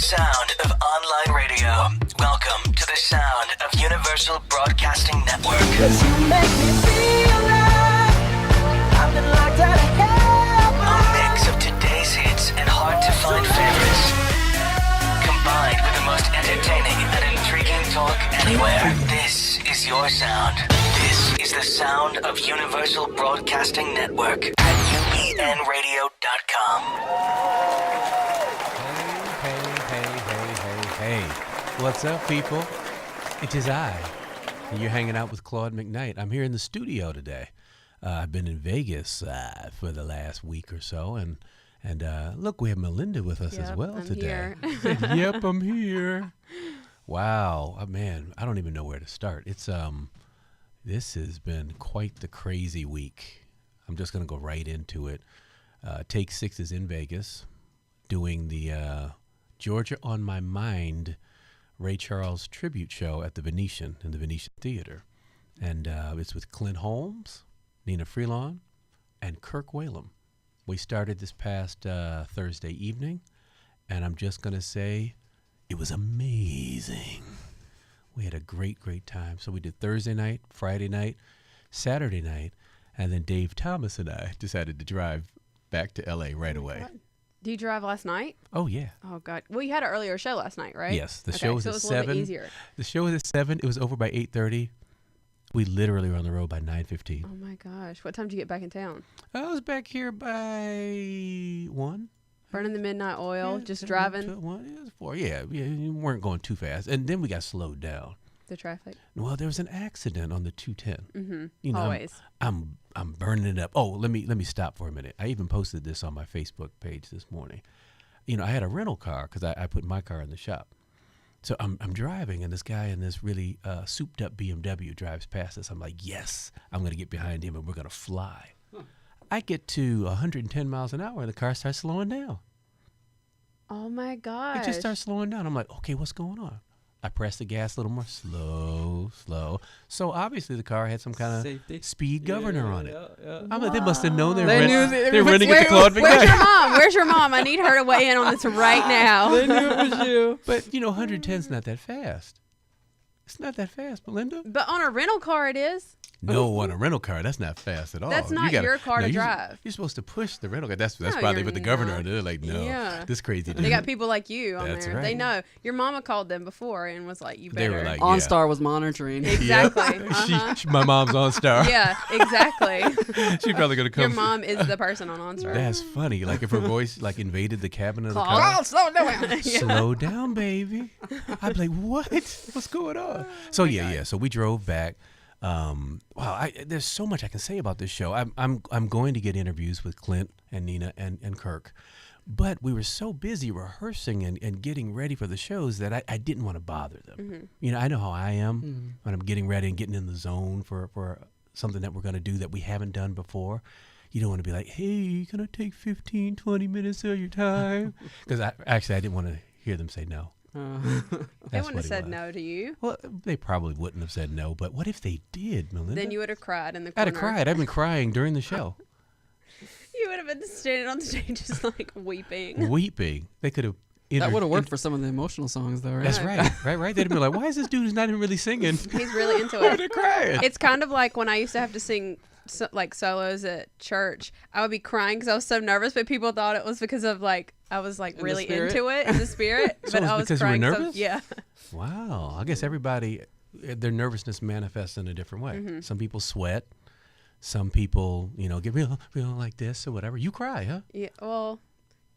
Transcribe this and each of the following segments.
sound of online radio. Welcome to the sound of Universal Broadcasting Network. 'Cause you make me feel like I've been locked out of hell. A mix of today's hits and hard-to-find favorites, combined with the most entertaining and intriguing talk anywhere. This is your sound. This is the sound of Universal Broadcasting Network at UBNradio.com. Hey, what's up, people? It is I. And you're hanging out with Claude McKnight. I'm here in the studio today. I've been in Vegas for the last week or so, and look, we have Melinda with us as well today. Yep, I'm here. Wow, man, I don't even know where to start. It's this has been quite the crazy week. I'm just gonna go right into it. Take 6 is in Vegas, doing the Georgia on My Mind Ray Charles tribute show at the Venetian in the Venetian Theater. And it's with Clint Holmes, Nina Freelon, and Kirk Whalum. We started this past Thursday evening, and I'm just going to say it was amazing. We had a great, great time. So we did Thursday night, Friday night, Saturday night, and then Dave Thomas and I decided to drive back to L.A. right away. God. Did you drive last night? Oh, yeah. Oh, God. Well, you had an earlier show last night, right? Yes. The show was so at it was 7. A little bit easier. The show was at 7. It was over by 8:30. We literally were on the road by 9:15. Oh, my gosh. What time did you get back in town? I was back here by 1. Burning the midnight oil, just driving? It was 4. Yeah, you weren't going too fast. And then we got slowed down. The traffic? Well, there was an accident on the 210. Mm-hmm. You know, always. I'm burning it up. Oh, let me stop for a minute. I even posted this on my Facebook page this morning. You know, I had a rental car because I put my car in the shop. So I'm driving, and this guy in this really souped up BMW drives past us. I'm like, yes, I'm going to get behind him, and we're going to fly. Huh. I get to 110 miles an hour, and the car starts slowing down. Oh, my gosh. It just starts slowing down. I'm like, okay, what's going on? I pressed the gas a little more, slow. So obviously the car had some kind of speed governor on it. Yeah. I'm like, they must have known they're renting it to Claude McKnight. Where's your mom? Where's your mom? I need her to weigh in on this right now. They knew it was you. But, 110's not that fast. It's not that fast, Melinda. But on a rental car it is. No, on a rental car, that's not fast at all. That's not your car to drive. You're supposed to push the rental car. That's why they put the governor on there. They're like, no, this crazy dude. They got people like you on that's there. Right. They know. Your mama called them before and was like, you better. They were like, OnStar was monitoring. Exactly. Yep. My mom's OnStar. Yeah, exactly. She's probably going to come. Your mom is the person on OnStar. That's funny. Like if her voice invaded the cabin of the Claude. car. Oh, slow down. Slow down, baby. I'd be like, what? What's going on? So yeah. So we drove back. Wow, there's so much I can say about this show. I'm going to get interviews with Clint and Nina and Kirk, but we were so busy rehearsing and getting ready for the shows that I didn't want to bother them. Mm-hmm. I know how I am when I'm getting ready and getting in the zone for something that we're going to do that we haven't done before. You don't want to be like, hey, can I take 15, 20 minutes of your time? Because I didn't want to hear them say no. They wouldn't have said no to you. Well, they probably wouldn't have said no, but what if they did, Melinda? Then you would have cried in the corner. I'd have cried. I've been crying during the show. You would have been standing on the stage just like weeping. Weeping. They could have... That would have worked for some of the emotional songs, though, right? That's right. They'd have been like, why is this dude who's not even really singing? He's really into it. They're crying. It's kind of like when I used to have to sing solos at church. I would be crying because I was so nervous, but people thought it was because of I was really into it in the spirit. So but I was because crying. You were nervous? Yeah. Wow. I guess everybody, their nervousness manifests in a different way. Mm-hmm. Some people sweat. Some people, get real like this or whatever. You cry, huh? Yeah. Well,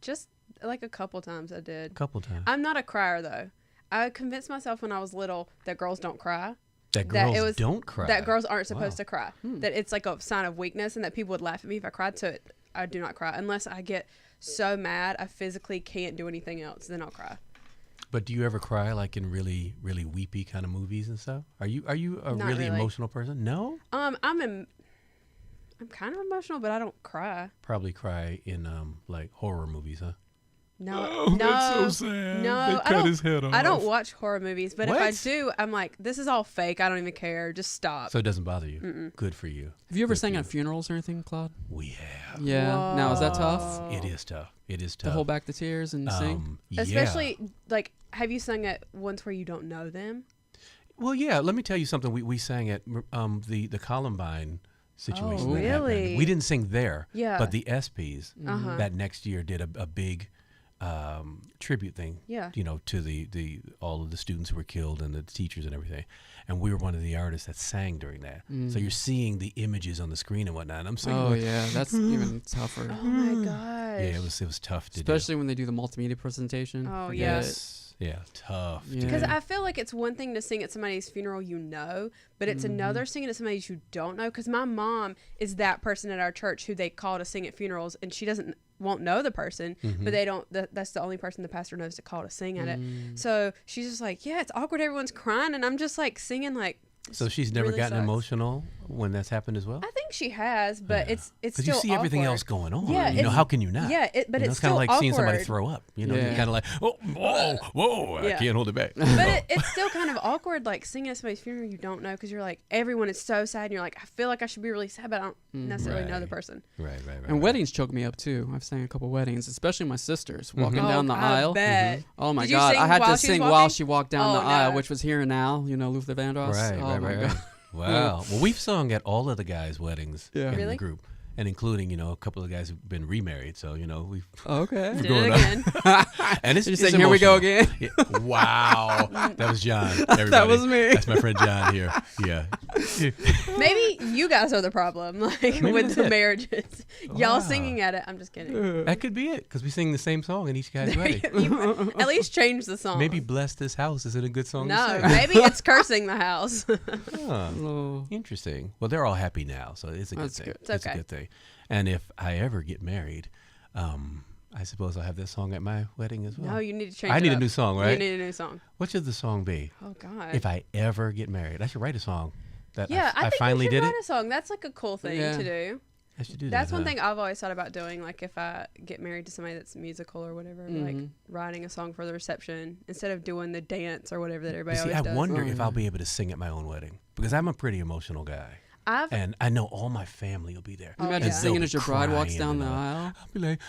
just like a couple times I did. A couple times. I'm not a crier though. I convinced myself when I was little that girls don't cry. That girls don't cry. That girls aren't supposed to cry. That it's like a sign of weakness and that people would laugh at me if I cried. So I do not cry unless I get so mad I physically can't do anything else. Then I'll cry. But do you ever cry like in really, really weepy kind of movies and stuff? Are you a really emotional person? No? I'm kind of emotional, but I don't cry. Probably cry in like horror movies, huh? No, Oh, no, that's so sad. no. They cut his head I don't off. watch horror movies, but if I What? do, I'm like, this is all fake. I don't even care. Just stop. So it doesn't bother you. Good for you. Have you ever Good sang for at you. funerals or anything, Claude? We have. Yeah. Now, is that tough? It is tough. It is tough. To hold back the tears and sing? Yeah. Especially like, have you sung at ones where you don't know them? Well, yeah. Let me tell you something. We sang at the Columbine situation. Oh, that happened. really? We didn't sing there. Yeah. But the SPs Uh-huh. that next year did a big tribute thing. Yeah. You know, to the all of the students who were killed and the teachers and everything. And we were one of the artists that sang during that. So you're seeing the images on the screen and whatnot. And I'm singing. Oh, yeah. That's even tougher. Oh my gosh. Yeah, it was tough to Especially when they do the multimedia presentation. Oh, Forget yeah. it. Yes. Yeah, tough. Yeah. Because I feel like it's one thing to sing at somebody's funeral you know, but it's another singing at somebody's you don't know. Because my mom is that person at our church who they call to sing at funerals, and she won't know the person, but they don't. That's the only person the pastor knows to call to sing at it. So she's just like, yeah, it's awkward. Everyone's crying, and I'm just like singing like. So she's never really gotten sucks. emotional when that's happened as well? I think she has, but it's Because still you see everything awkward. else going on. Yeah, you know, it's- how can you not? Yeah, but You know, it's kind still of like seeing somebody awkward. throw up. You know, Yeah. you're kind of like, oh, whoa, I Yeah. can't hold it back. But it's still kind of awkward, like singing at somebody's funeral you don't know, because you're like, everyone is so sad, and you're like, I feel like I should be really sad, but I don't necessarily know the Right. person. Right. And weddings choke me up too. I've sang a couple weddings, especially my sister's walking down the I aisle. bet. Oh my Did you God! sing I had while to she was sing while walking? she walked down Oh, the aisle, no. which was Here and Now. You know, Luther Vandross. Right, Oh my God. Wow. Well, we've sung at all of the guys' weddings Yeah. in Really? the group, and including, a couple of guys who've been remarried. So, we've Okay. Did going it up. again. and it's You it's saying, "Here we go emotional. again"? Yeah. Wow. That was John. Everybody. That was me. That's my friend John here. Yeah. Maybe you guys are the problem, like with that's the it. marriages. Y'all Wow. singing at it. I'm just kidding. That could be it, because we sing the same song in each guy's wedding. You at least change the song. Maybe "Bless This House" isn't a good song No, to sing. maybe it's cursing the house. Huh. Oh. Interesting. Well, they're all happy now, so it's a good That's thing. good. It's It's okay. a good thing. And if I ever get married, I suppose I'll have this song at my wedding as well. No, you need to change I it need a up. new song, You right? need a new song. What should the song be? Oh, God. If I ever get married, I should write a song. That yeah, I think finally you should did write it. a song. That's like a cool thing Yeah. to do. I should do That's that. one huh? thing I've always thought about doing. Like if I get married to somebody that's musical or whatever, like writing a song for the reception instead of doing the dance or whatever that everybody See, always I does. wonder Oh, if yeah. I'll be able to sing at my own wedding, because I'm a pretty emotional guy, and I know all my family will be there. Oh, Imagine yeah. singing They'll as be your bride walks crying down the and all. aisle. I'll be like,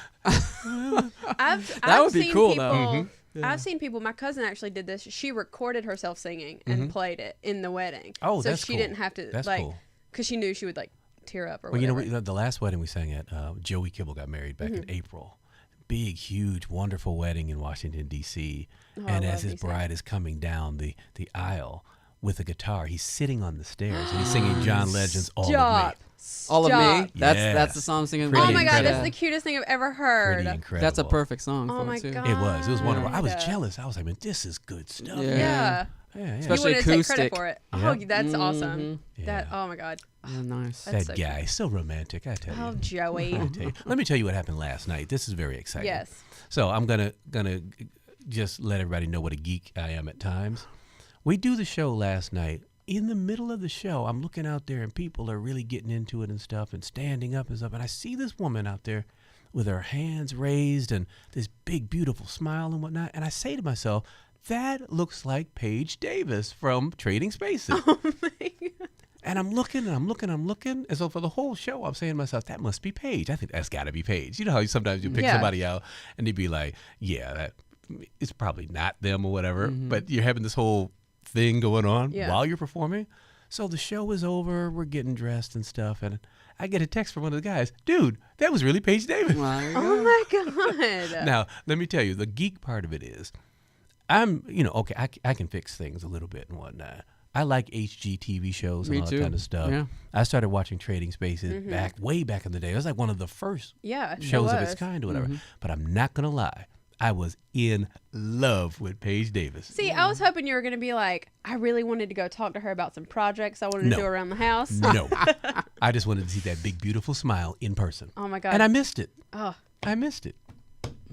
I've would be seen cool, people, though. I've seen people. My cousin actually did this. She recorded herself singing and played it in the wedding. Oh, so that's she cool. didn't have to That's like, cool. because she knew she would like tear up or well, whatever. the last wedding we sang at, Joey Kibble got married back in April. Big, huge, wonderful wedding in Washington, D.C. And I as love his DC. bride is coming down the aisle with a guitar, he's sitting on the stairs and he's singing John Legend's "All Stop. of Me." All of Stop. me. That's Yeah. that's the song I'm singing. Pretty Oh my God, incredible. that's the cutest thing I've ever heard. Pretty incredible. That's a perfect song Oh for my it too. God. It was wonderful. I was God. jealous. I was like, man, this is good stuff. Yeah. Yeah. Yeah, yeah. You Especially wanted to take acoustic. credit for it. Yeah. Oh, that's awesome. Yeah. That. Oh my God. Yeah, nice. That's That so guy, so romantic, I tell you. Oh, Joey. I tell you. Let me tell you what happened last night. This is very exciting. Yes. So I'm gonna just let everybody know what a geek I am at times. We do the show last night. In the middle of the show, I'm looking out there and people are really getting into it and stuff and standing up and stuff. And I see this woman out there with her hands raised and this big, beautiful smile and whatnot. And I say to myself, that looks like Paige Davis from Trading Spaces. Oh my God. And I'm looking and I'm looking and I'm looking. And so for the whole show, I'm saying to myself, that must be Paige. I think that's got to be Paige. You know how sometimes you pick Yeah. somebody out and they'd be like, yeah, that it's probably not them or whatever. But you're having this whole thing going on Yeah. while you're performing. So the show is over. We're getting dressed and stuff. And I get a text from one of the guys. Dude, that was really Paige Davis. There you Oh go. my God. Now, let me tell you, the geek part of it is I'm, okay, I can fix things a little bit and whatnot. I like HGTV shows and Me all that too. kind of stuff. Yeah. I started watching Trading Spaces way back in the day. It was like one of the first Yeah. it shows of was. its kind or whatever. But I'm not going to lie. I was in love with Paige Davis. See, I was hoping you were going to be like, I really wanted to go talk to her about some projects I wanted No. to do around the house. No. I just wanted to see that big, beautiful smile in person. Oh my God. And I missed it. Oh, I missed it.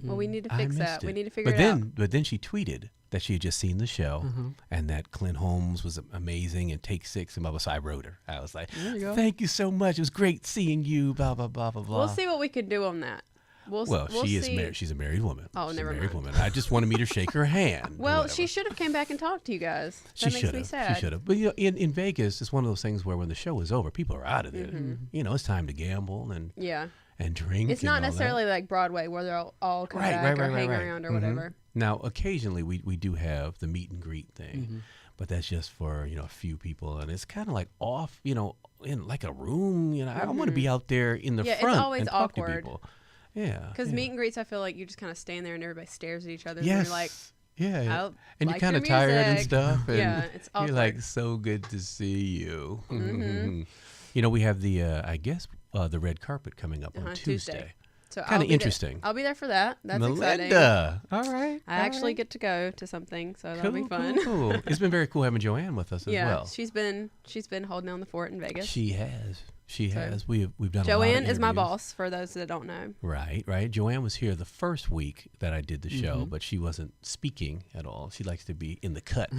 well, we need to I fix missed that. it. We need to figure but it then, out. But then she tweeted that she had just seen the show and that Clint Holmes was amazing and Take 6 and blah, blah. So I wrote her. I was like, There you go. thank you so much. It was great seeing you, blah, blah, blah, blah, blah. We'll see what we can do on that. We'll she is see. married. She's a married woman. Oh, She's never a married mind. woman. I just wanted me to shake her hand. Well, Whatever. she should have came back and talked to you guys. That She makes me sad. She should have. But in Vegas, it's one of those things where when the show is over, people are out of there. It's time to gamble and Yeah. drink. It's and not all that. necessarily like Broadway where they'll all come back or hang around or whatever. Now, occasionally we do have the meet and greet thing, but that's just for a few people, and it's kind of like off, in like a room. I want to be out there in the Yeah, front it's always and talk to awkward. people. Yeah, Because meet and greets, I feel like you just kind of stand there and everybody stares at each other. yes, And you're like, yeah, "I and like you're kind your of tired and music." stuff. And Yeah, it's you're like, awkward. so good to see you. We have the the red carpet coming up on Tuesday. So Kinda I'll be interesting. I'll be there for that. That's exciting. Melinda, all right. I actually get to go to something, so that'll be fun. Cool. It's been very cool having Joanne with us as Yeah, well. she's been holding down the fort in Vegas. She has. She So- has. We've done a lot Joanne of is my interviews. boss, for those that don't know. Right. Joanne was here the first week that I did the show, but she wasn't speaking at all. She likes to be in the cut,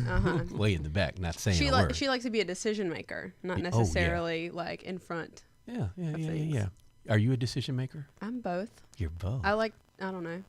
way in the back, not saying She a word. she likes to be a decision maker, not Yeah, necessarily like in front. Yeah. things. Are you a decision maker? I'm both. You're both. I don't know.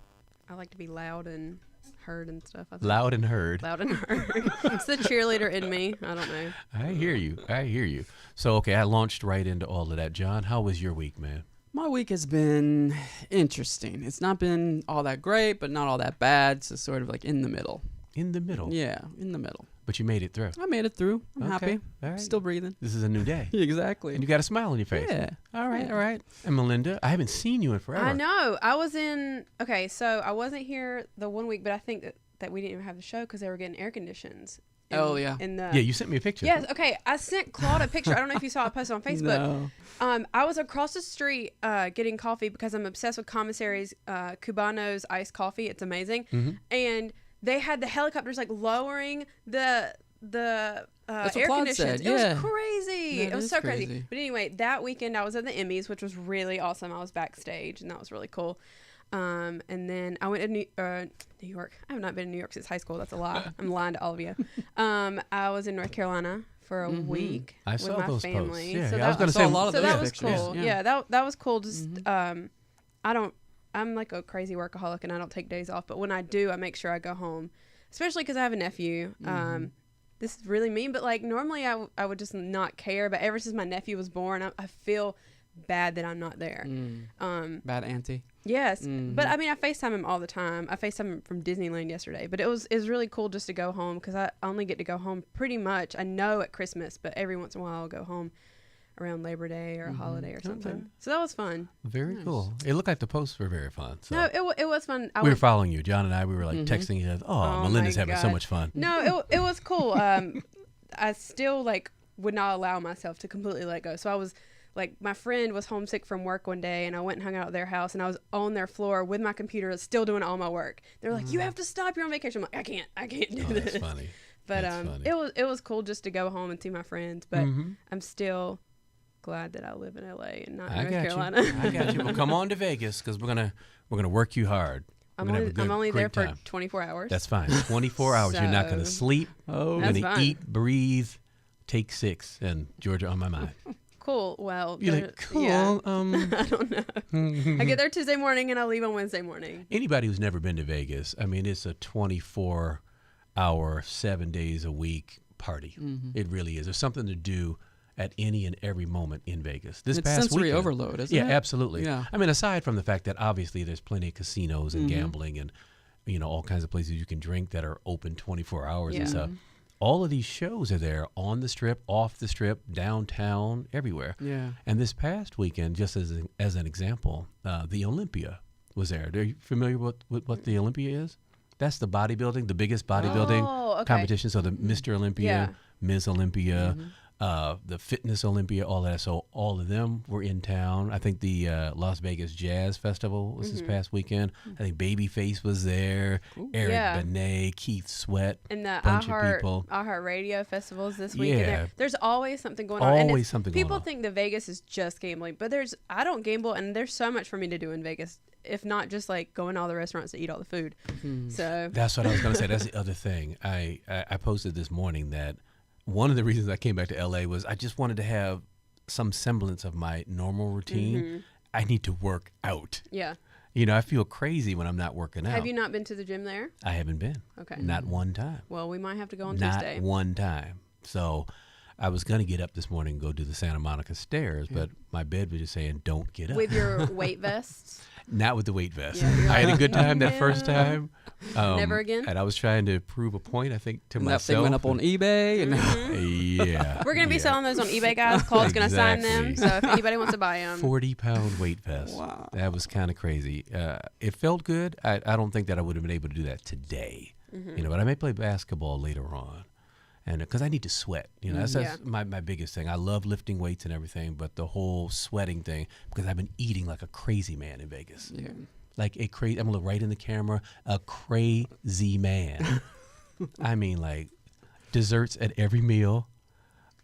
I like to be loud and heard and stuff. I think. Loud and heard. Loud and heard. It's the cheerleader in me. I don't know. I hear you. So, okay, I launched right into all of that. John, how was your week, man? My week has been interesting. It's not been all that great, but not all that bad. It's just sort of like in the middle. In the middle. Yeah, in the middle. But you made it through. I made it through. I'm Okay, happy. all right. Still breathing. This is a new day. Exactly. And you got a smile on your face. Yeah. All right, Yeah. all right. And Melinda, I haven't seen you in forever. I know. I was in. Okay, so I wasn't here the one week, but I think that we didn't even have the show because they were getting air conditions. Oh, yeah. In the Yeah, you sent me a picture. Yes. Okay. I sent Claude a picture. I don't know if you saw it posted on Facebook. No. I was across the street getting coffee because I'm obsessed with Commissary's Cubano's iced coffee. It's amazing. And they had the helicopters like lowering the That's what air Claude conditions. said, It yeah. was crazy. That It was is so crazy. crazy. But anyway, that weekend I was at the Emmys, which was really awesome. I was backstage, and that was really cool. And then I went to New York. I have not been in New York since high school. That's a lie. I'm lying to all of you. I was in North Carolina for a week I with saw my those family. posts. Yeah, So I was that- going to saw say a lot of so those that was pictures. cool. Yeah. Yeah, that was cool. Just I'm like a crazy workaholic and I don't take days off, but when I do, I make sure I go home, especially because I have a nephew. This is really mean, but like normally I would just not care, but ever since my nephew was born, I feel bad that I'm not there. Bad auntie. Yes, but I mean I FaceTime him all the time. I FaceTime him from Disneyland yesterday, but it was really cool just to go home because I only get to go home pretty much. I know at Christmas, but every once in a while I'll go home around Labor Day or a holiday or something. Okay. So that was fun. Very cool. It looked like the posts were very fun. So. No, it was fun. we were following you. John and I, we were like texting each other. Oh, Oh Melinda's my having so God. much fun. No, it was cool. I still like would not allow myself to completely let go. So I was like, my friend was homesick from work one day, and I went and hung out at their house, and I was on their floor with my computer, still doing all my work. They're like, "You have to stop. You're on vacation." I'm like, "I can't do Oh, this." that's funny. But That's funny. it was cool just to go home and see my friends. But I'm still glad that I live in LA and not in I North got Carolina. you. I got you. Well, come on to Vegas because we're gonna work you hard. I'm We're gonna have a only, I'm only there great for time. 24 hours. That's fine. 24 hours. You're not gonna So- sleep. Oh. You're That's gonna fine. eat, breathe, take 6, and Georgia on my mind. Cool. Well, You're there- like, cool. yeah. I don't know. I get there Tuesday morning and I leave on Wednesday morning. Anybody who's never been to Vegas, I mean, it's a 24-hour, 7 days a week party. It really is. There's something to do at any and every moment in Vegas. This It's past sensory weekend, overload, isn't yeah, it? absolutely. Yeah. I mean, aside from the fact that obviously there's plenty of casinos and gambling and all kinds of places you can drink that are open 24 hours and Yeah. stuff. All of these shows are there on the Strip, off the Strip, downtown, everywhere. Yeah. And this past weekend, just as an example, the Olympia was there. Are you familiar with what the Olympia is? That's the bodybuilding, the biggest bodybuilding Oh, okay. competition. So the Mr. Olympia, Yeah. Ms. Olympia, the Fitness Olympia, all that. So all of them were in town. I think the Las Vegas Jazz Festival was this past weekend. I think Babyface was there, Eric Yeah. Benet, Keith Sweat, And the bunch of people. iHeart Radio festivals this week. And Yeah. there's always something going on. And Always it's- something going People on. think that Vegas is just gambling, but I don't gamble, and there's so much for me to do in Vegas. If not just like going to all the restaurants to eat all the food. So That's what I was going to say. That's the other thing. I posted this morning that one of the reasons I came back to LA was I just wanted to have some semblance of my normal routine. I need to work out. yeah, You know, I feel crazy when I'm not working out. Have you not been to the gym there? I haven't been. Okay. Not one time. Well, we might have to go on Not Tuesday. one time. So I was going to get up this morning and go do the Santa Monica stairs, but my bed was just saying, don't get up. With your weight vests? Not with the weight vest. Yeah, you're I had a like, good time that first "Yeah." time. Never again? And I was trying to prove a point, I think, to And that myself. thing went up on eBay. And Yeah. We're going to be yeah. selling those on eBay, guys. Claude's going to sign them. Exactly. So if anybody wants to buy them. 40-pound weight vest. Wow. That was kind of crazy. It felt good. I don't think that I would have been able to do that today. You know, but I may play basketball later on. And because I need to sweat, you know, that's my biggest thing. I love lifting weights and everything, but the whole sweating thing, because I've been eating like a crazy man in Vegas. yeah. Like a crazy, I'm gonna look right in the camera, a crazy man. I mean, like desserts at every meal.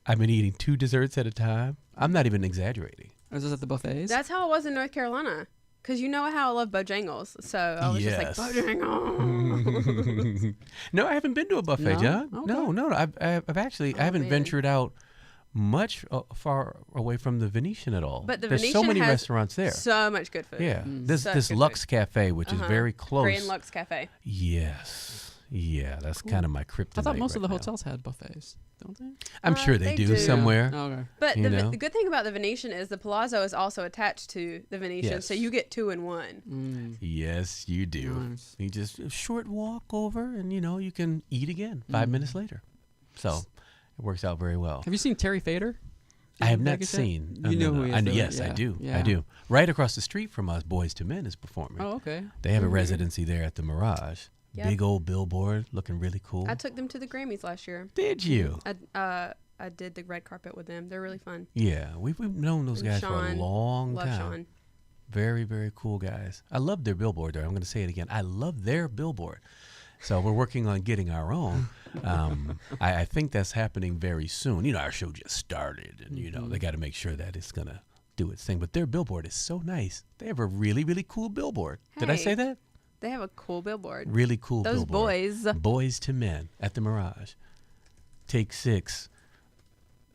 I've been eating 2 desserts at a time. I'm not even exaggerating. Was this at the buffets? That's how it was in North Carolina. Because you know how I love Bojangles. So I was just like, Yes. Bojangles. No, I haven't been to a buffet, No? John. Okay. No. I've actually, I haven't man. ventured out much far away from the Venetian at all. But the There's Venetian so many has restaurants there. So much good food. Yeah, this Such good Lux food. Cafe, which is very close. Korean Lux Cafe. Yes, yeah, that's kind of my kryptonite. I thought most of the right now. hotels had buffets, don't they? I'm sure they they do do. somewhere. Oh, okay. But You the know? good thing about the Venetian is the Palazzo is also attached to the Venetian. So Yes. you get 2 in 1. Mm. Yes, you do. Nice. You just a short walk over, and you know you can eat again 5 minutes later. So it works out very well. Have you seen Terry Fader? I have in not Vegas yet? seen. You know who he is, though, Yes, right? I do. Yeah. I do. Right across the street from us, Boys to Men is performing. Oh, okay. They have a residency there at the Mirage. Yep. Big old billboard, looking really cool. I took them to the Grammys last year. Did you? I did the red carpet with them. They're really fun. Yeah, we've known those And guys for a Sean. long Love time. Sean. Very, very cool guys. I love their billboard there. I'm going to say it again. I love their billboard. So we're working on getting our own. I think that's happening very soon. You know, our show just started, and, you know, they got to make sure that it's going to do its thing. But their billboard is so nice. They have a really, really cool billboard. Did I Hey. say that? They have a cool billboard. Really cool Those billboard. boys. Boys to Men at the Mirage. Take 6.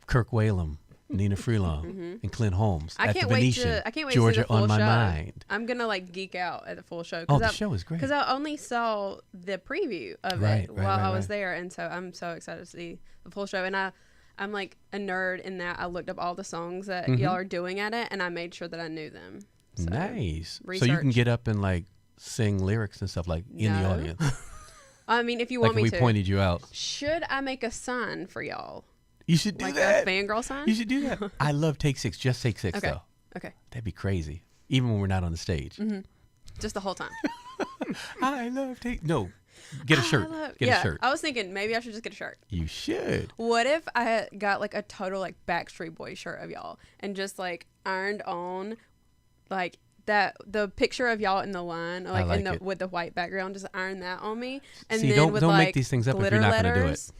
Kirk Whalum, Nina Freelon, and Clint Holmes I at can't the wait Venetian. to. I can't wait Georgia to see the full on my show. mind. I'm gonna like geek out at the full show. Oh, the show is great. Because I only saw the preview of Right, it right, while right, I was right. there, and so I'm so excited to see the full show. And I'm like a nerd in that I looked up all the songs that y'all are doing at it, and I made sure that I knew them. So, Nice. So you can research. get up and like sing lyrics and stuff like in the No. audience. I mean, if you Like want if me we to, pointed you out. should I make a sign for y'all, You should do like that. a fangirl sign? You should do that. I love Take 6. Just Take 6 Okay. though. Okay, That'd be crazy. Even when we're not on the stage. just the whole time. I love Take. No. Get a shirt. Get yeah, a shirt. I was thinking maybe I should just get a shirt. You should. What if I had got like a total like Backstreet Boy shirt of y'all and just like ironed on like that the picture of y'all in the line like, like in the it. with the white background, just iron that on me and See, then don't- with don't make like these things up if glitter you're not gonna do it. letters.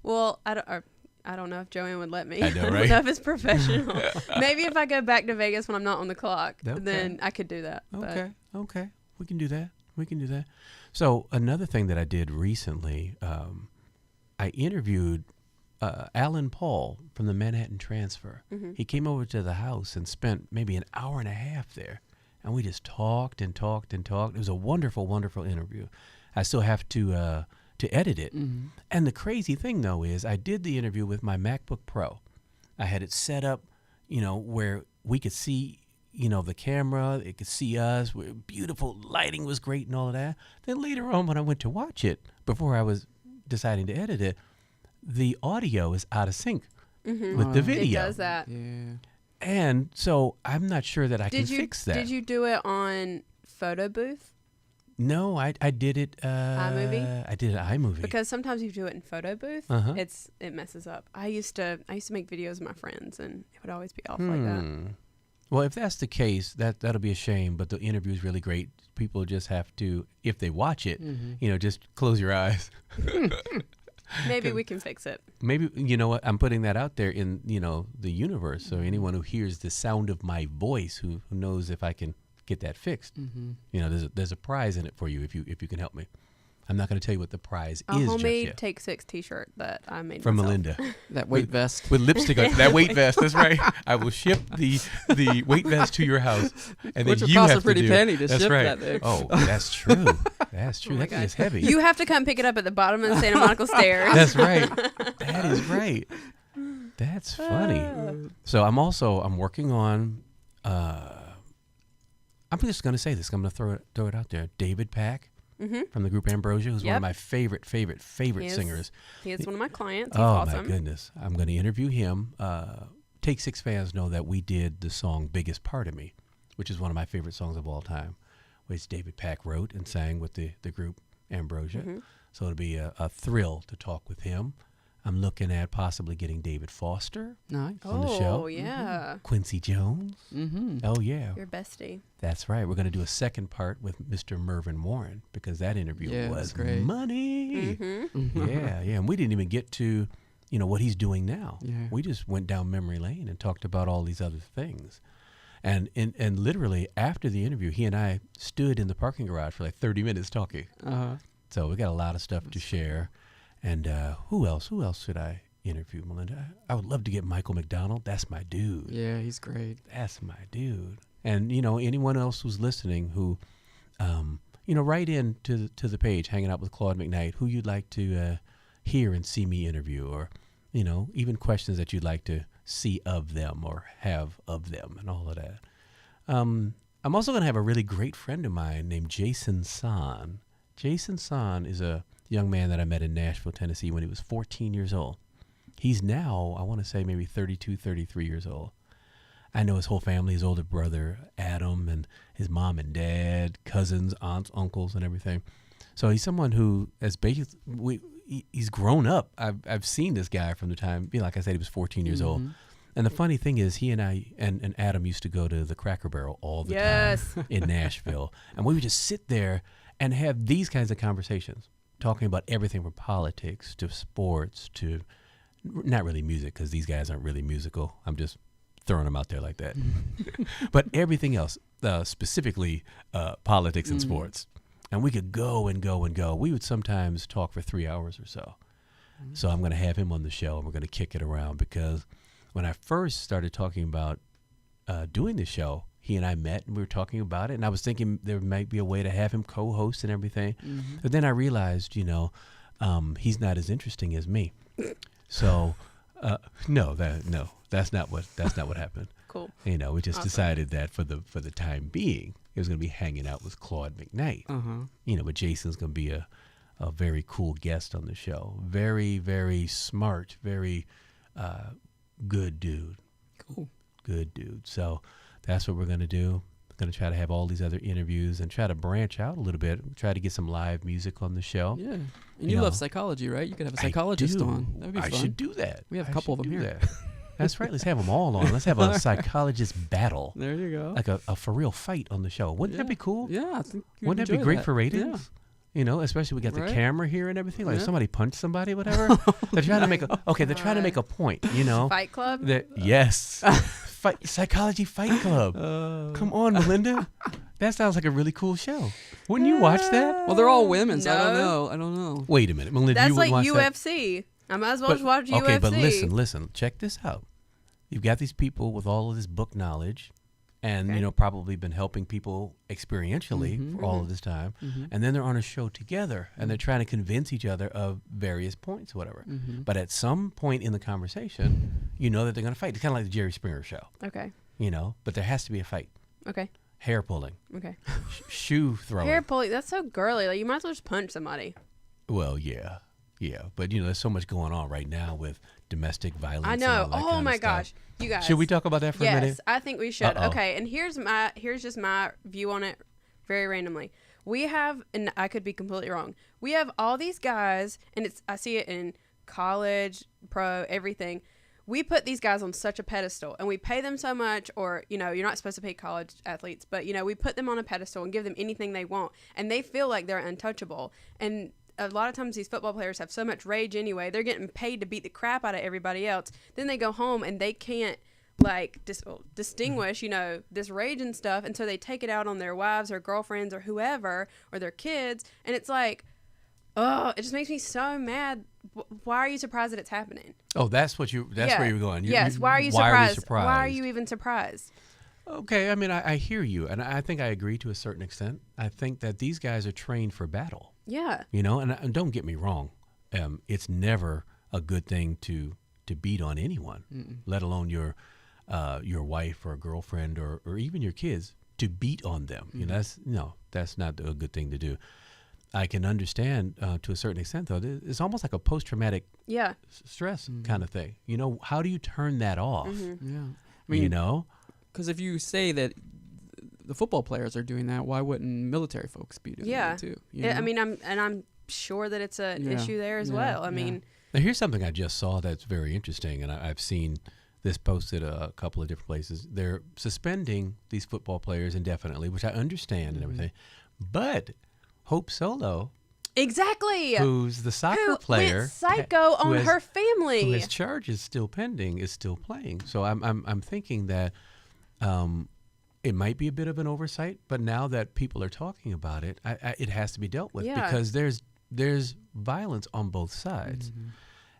Well, I don't know if Joanne would let me. I know, I right? don't know if it's professional. Maybe if I go back to Vegas when I'm not on the clock, Okay. then I could do that. Okay. Okay. We can do that. We can do that. So another thing that I did recently, I interviewed Alan Paul from the Manhattan Transfer. He came over to the house and spent maybe an hour and a half there. And we just talked and talked and talked. It was a wonderful, wonderful interview. I still have to edit it. And the crazy thing, though, is I did the interview with my MacBook Pro. I had it set up, you know, where we could see, you know, the camera. It could see us. Beautiful lighting was great and all of that. Then later on, when I went to watch it, before I was deciding to edit it, the audio is out of sync with the It video. does that. Yeah. And so I'm not sure that I can Did you fix that. Did you do it on Photo Booth? No, I did it. iMovie? I did it iMovie. Because sometimes you do it in Photo Booth, Uh-huh. it messes up. I used to make videos of my friends, and it would always be off like that. Well, if that's the case, that'll be a shame. But the interview is really great. People just have to, if they watch it, you know, just close your eyes. Maybe we can fix it. Maybe, you know what, I'm putting that out there in, you know, the universe. So anyone who hears the sound of my voice, who knows if I can get that fixed, you know, there's a prize in it for you if you can help me. I'm not going to tell you what the prize A is just homemade yet. Take 6 T-shirt that I made From myself. Melinda. That weight vest. With lipstick on that weight vest. That's right. I will ship the weight vest to your house, and Which then would you cost have a pretty to do. penny to That's ship right. that thing. Oh, that's true. That's true. Oh my that thing gosh. is heavy. You have to come pick it up at the bottom of the Santa Monica stairs. That's right. That is right. That's funny. So I'm working on. I'm just going to say this. I'm going to throw it out there. David Pack from the group Ambrosia, who's one Yep. of my favorite He singers. is one of my clients. He's Oh awesome. my goodness! I'm going to interview him. Take 6 fans know that we did the song "Biggest Part of Me," which is one of my favorite songs of all time, which David Pack wrote and sang with the group Ambrosia. So it'll be a thrill to talk with him. I'm looking at possibly getting David Foster Nice. on the show. Oh, yeah. Quincy Jones. Mm-hmm. Oh yeah, Your bestie. that's right. We're going to do a second part with Mr. Mervyn Warren because that interview Yeah, it was was great. money. Mm-hmm. Yeah, and we didn't even get to, what he's doing now. Yeah. We just went down memory lane and talked about all these other things. And literally after the interview, he and I stood in the parking garage for like 30 minutes talking. Uh-huh. So we got a lot of stuff to share. And who else should I interview, Melinda? I would love to get Michael McDonald. That's my dude. Yeah, he's great. That's my dude. And anyone else who's listening who, write in to the page, Hanging Out with Claude McKnight, who you'd like to hear and see me interview, or even questions that you'd like to see of them or have of them, and all of that. I'm also going to have a really great friend of mine named Jason San. Jason San is a young man that I met in Nashville, Tennessee when he was 14 years old. He's now, I want to say, maybe 32, 33 years old. I know his whole family, his older brother, Adam, and his mom and dad, cousins, aunts, uncles, and everything. So he's someone who, he's grown up. I've seen this guy from the time, like I said, he was 14 years old. And the funny thing is, he and I and Adam used to go to the Cracker Barrel all the time in Nashville. And we would just sit there and have these kinds of conversations, talking about everything from politics to sports to not really music, because these guys aren't really musical. I'm just throwing them out there like that. But everything else, specifically politics and sports. And we could go and go and go. We would sometimes talk for 3 hours or so. So I'm going to have him on the show, and we're going to kick it around, because when I first started talking about doing the show, he and I met and we were talking about it, and I was thinking there might be a way to have him co-host and everything. But then I realized, he's not as interesting as me. So no, that's not what happened. Cool. We just decided that for the time being, it was going to be hanging out with Claude McKnight. But Jason's going to be a very cool guest on the show. Very, very smart, very good dude. Cool. Good dude. So that's what we're going to do. We're going to try to have all these other interviews and try to branch out a little bit. Try to get some live music on the show. Yeah. And you love psychology, right? You could have a psychologist on. That'd be fun. I should do that. We have a couple of them here. That's right. Let's have them all on. Let's have a psychologist battle. There you go. Like a for real fight on the show. Wouldn't that be cool? Yeah, I think you'd Wouldn't that be enjoy great for ratings? Especially we got the Right. camera here and everything. Like if Yeah. somebody punched somebody, whatever. They're trying to make they're trying to make a point, Fight Club? Yes. Psychology Fight Club. Come on, Melinda. That sounds like a really cool show. Wouldn't you watch that? Well, they're all women, so I No. don't know. Wait a minute, Melinda. That's you like wouldn't watch that? UFC. I might as well just watch okay, UFC. but listen. Check this out. You've got these people with all of this book knowledge, and Okay. probably been helping people experientially for all of this time, and then they're on a show together, and they're trying to convince each other of various points, whatever. But at some point in the conversation, you know that they're going to fight. It's kind of like the Jerry Springer show, Okay. But there has to be a fight. Okay. Hair pulling, Okay. shoe throwing. Hair pulling. That's so girly. Like, you might as well just punch somebody. Well, yeah. But there's so much going on right now with domestic violence. I and know. all that Oh kind my of stuff. gosh. You guys. Should we talk about that for a minute? Yes, I think we should. Uh-oh. Okay, and here's just my view on it very randomly. We have, and I could be completely wrong, we have all these guys, and I see it in college, pro, everything. We put these guys on such a pedestal, and we pay them so much, or, you're not supposed to pay college athletes, but, we put them on a pedestal and give them anything they want, and they feel like they're untouchable. And a lot of times these football players have so much rage anyway. They're getting paid to beat the crap out of everybody else. Then they go home and they can't distinguish, this rage and stuff. And so they take it out on their wives or girlfriends or whoever or their kids. And it's like, Oh, it just makes me so mad. Why are you surprised that it's happening? Oh, that's where you're going. Yes. Why are you surprised? Why are you even surprised? Okay, I mean, I hear you, and I think I agree to a certain extent. I think that these guys are trained for battle. Yeah. And don't get me wrong, it's never a good thing to beat on anyone, let alone your wife or girlfriend or even your kids, to beat on them. That's not a good thing to do. I can understand to a certain extent, though. It's almost like a post-traumatic stress kind of thing. How do you turn that off? Yeah. I mean, because if you say that the football players are doing that, why wouldn't military folks be doing that too? I mean, I'm sure that it's an issue there as well. I mean, now here's something I just saw that's very interesting, and I've seen this posted a couple of different places. They're suspending these football players indefinitely, which I understand and everything, but Hope Solo, exactly, who's the soccer player, went psycho on her family, who has charges still pending, is still playing. So I'm thinking that it might be a bit of an oversight, but now that people are talking about it, it has to be dealt with because there's violence on both sides,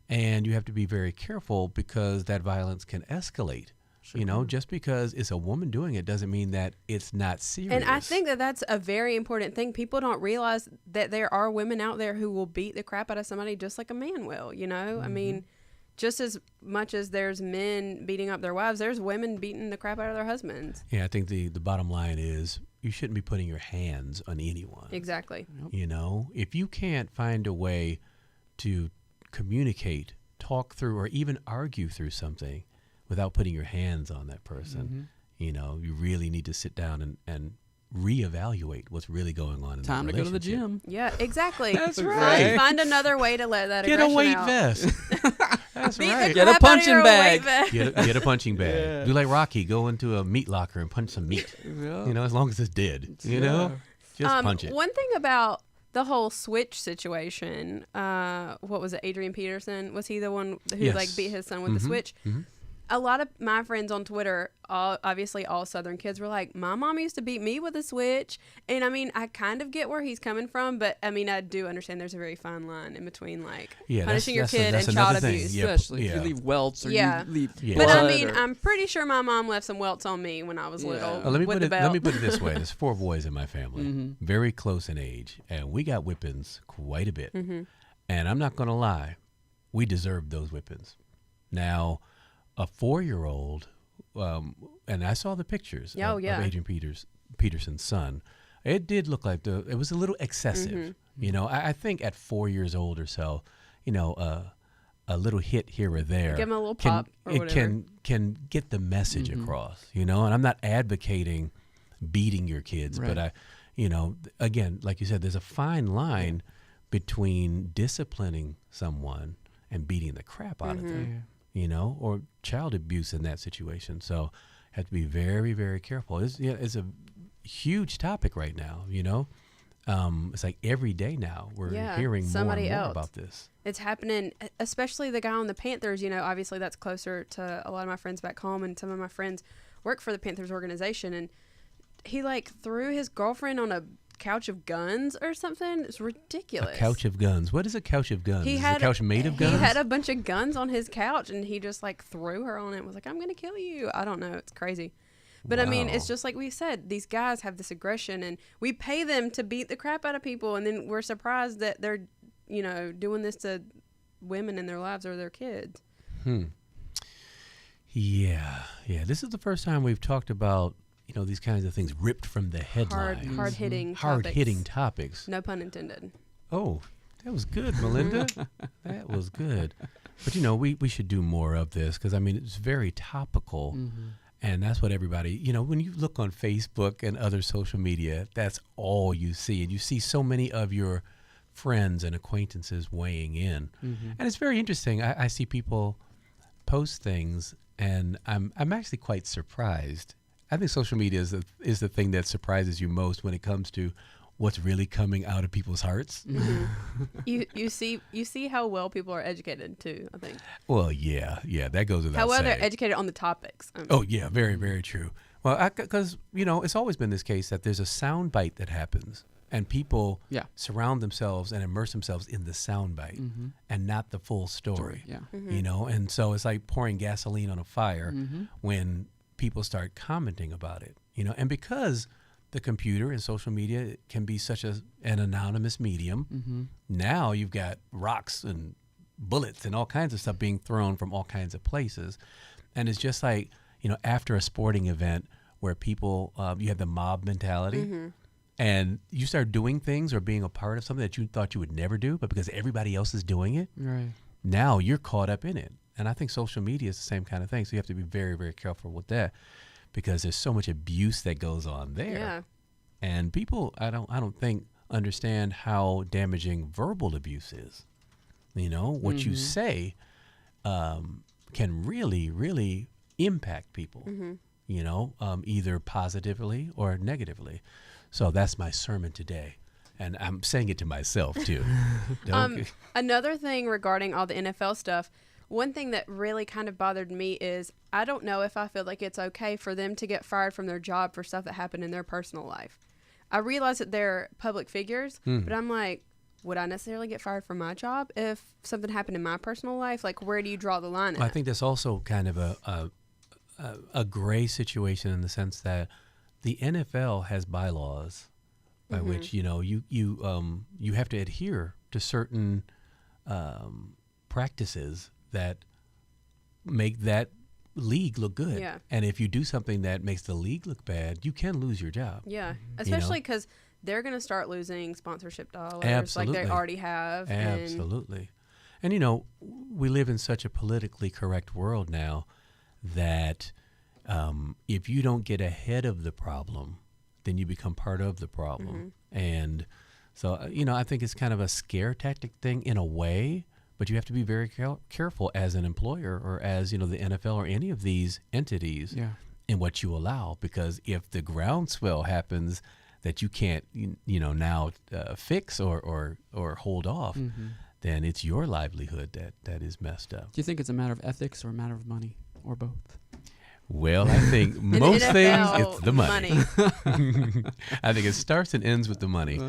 and you have to be very careful because that violence can escalate. Sure. Just because it's a woman doing it doesn't mean that it's not serious. And I think that that's a very important thing. People don't realize that there are women out there who will beat the crap out of somebody just like a man will, I mean, just as much as there's men beating up their wives, there's women beating the crap out of their husbands. Yeah, I think the bottom line is you shouldn't be putting your hands on anyone. Exactly. If you can't find a way to communicate, talk through, or even argue through something without putting your hands on that person, you really need to sit down and reevaluate what's really going on in Time the to go to the relationship. gym. Yeah, exactly. That's right. Find another way to let that Get a aggression weight out. vest. That's right. Get a punching bag. Get a punching bag. Do like Rocky, go into a meat locker and punch some meat. As long as it's dead. Just punch it. One thing about the whole switch situation, what was it, Adrian Peterson? Was he the one who beat his son with the switch? A lot of my friends on Twitter, obviously all Southern kids, were like, my mom used to beat me with a switch. And I mean, I kind of get where he's coming from, but I mean, I do understand there's a very fine line in between punishing your kid and child abuse. Especially if you leave welts or you leave blood. But I mean, I'm pretty sure my mom left some welts on me when I was little. Let me put it this way. There's 4 boys in my family, very close in age, and we got whippings quite a bit. And I'm not going to lie, we deserved those whippings. Now, a 4-year-old, and I saw the pictures of Adrian Peterson's son. It did look like it was a little excessive. I think at 4 years old or so, a little hit here or there, give him a little pop or whatever. can get the message across. And I'm not advocating beating your kids, but again, like you said, there's a fine line between disciplining someone and beating the crap out of them. Or child abuse in that situation. So have to be very, very careful. It's a huge topic right now, It's like every day now we're hearing more and more about this. It's happening, especially the guy on the Panthers, obviously that's closer to a lot of my friends back home, and some of my friends work for the Panthers organization, and he threw his girlfriend on a couch of guns or something. It's ridiculous. A couch of guns. What is a couch of guns? Is a couch made of guns? He had a bunch of guns on his couch, and he just threw her on it and was like, I'm going to kill you. I don't know. It's crazy. But I mean, it's just like we said, these guys have this aggression, and we pay them to beat the crap out of people, and then we're surprised that they're, doing this to women in their lives or their kids. Yeah. This is the first time we've talked about these kinds of things ripped from the headlines. Hard-hitting topics. No pun intended. Oh, that was good, Melinda. That was good. But, we should do more of this because, I mean, it's very topical. And that's what everybody, when you look on Facebook and other social media, that's all you see. And you see so many of your friends and acquaintances weighing in. And it's very interesting. I see people post things, and I'm actually quite surprised. I think social media is the thing that surprises you most when it comes to what's really coming out of people's hearts. You see how well people are educated too, I think. Well, yeah, that goes without saying. How well they're educated on the topics. Oh yeah, very, very true. Well, because it's always been this case that there's a sound bite that happens, And people Yeah. surround themselves and immerse themselves in the soundbite and not the full story. Yeah. You know, and so it's like pouring gasoline on a fire when people start commenting about it. You know, and because the computer and social media can be such an anonymous medium, now you've got rocks and bullets and all kinds of stuff being thrown from all kinds of places. And it's just like, you know, after a sporting event where people, you have the mob mentality. And you start doing things or being a part of something that you thought you would never do, but because everybody else is doing it, Right. now you're caught up in it. And I think social media is the same kind of thing. So you have to be very, very careful with that because there's so much abuse that goes on there. Yeah. And people, I don't think understand how damaging verbal abuse is. You know, what you say can really, really impact people, you know, either positively or negatively. So that's my sermon today. And I'm saying it to myself, too. Another thing regarding all the NFL stuff, one thing that really kind of bothered me is I don't know if I feel like it's okay for them to get fired from their job for stuff that happened in their personal life. I realize that they're public figures, but I'm like, would I necessarily get fired from my job if something happened in my personal life? Like, where do you draw the line at? I think that's also kind of a gray situation in the sense that the NFL has bylaws by which, you know, you have to adhere to certain practices that make that league look good. Yeah. And if you do something that makes the league look bad, you can lose your job. Yeah, especially because they're going to start losing sponsorship dollars Absolutely. like they already have. Absolutely. And, you know, we live in such a politically correct world now that if you don't get ahead of the problem, then you become part of the problem. And so, you know, I think it's kind of a scare tactic thing in a way, but you have to be very careful as an employer or as, you know, the NFL or any of these entities in what you allow. Because if the groundswell happens that you can't, you know, now fix or hold off, then it's your livelihood that is messed up. Do you think it's a matter of ethics or a matter of money or both? Well, I think most things, NFL, it's the money. I think it starts and ends with the money.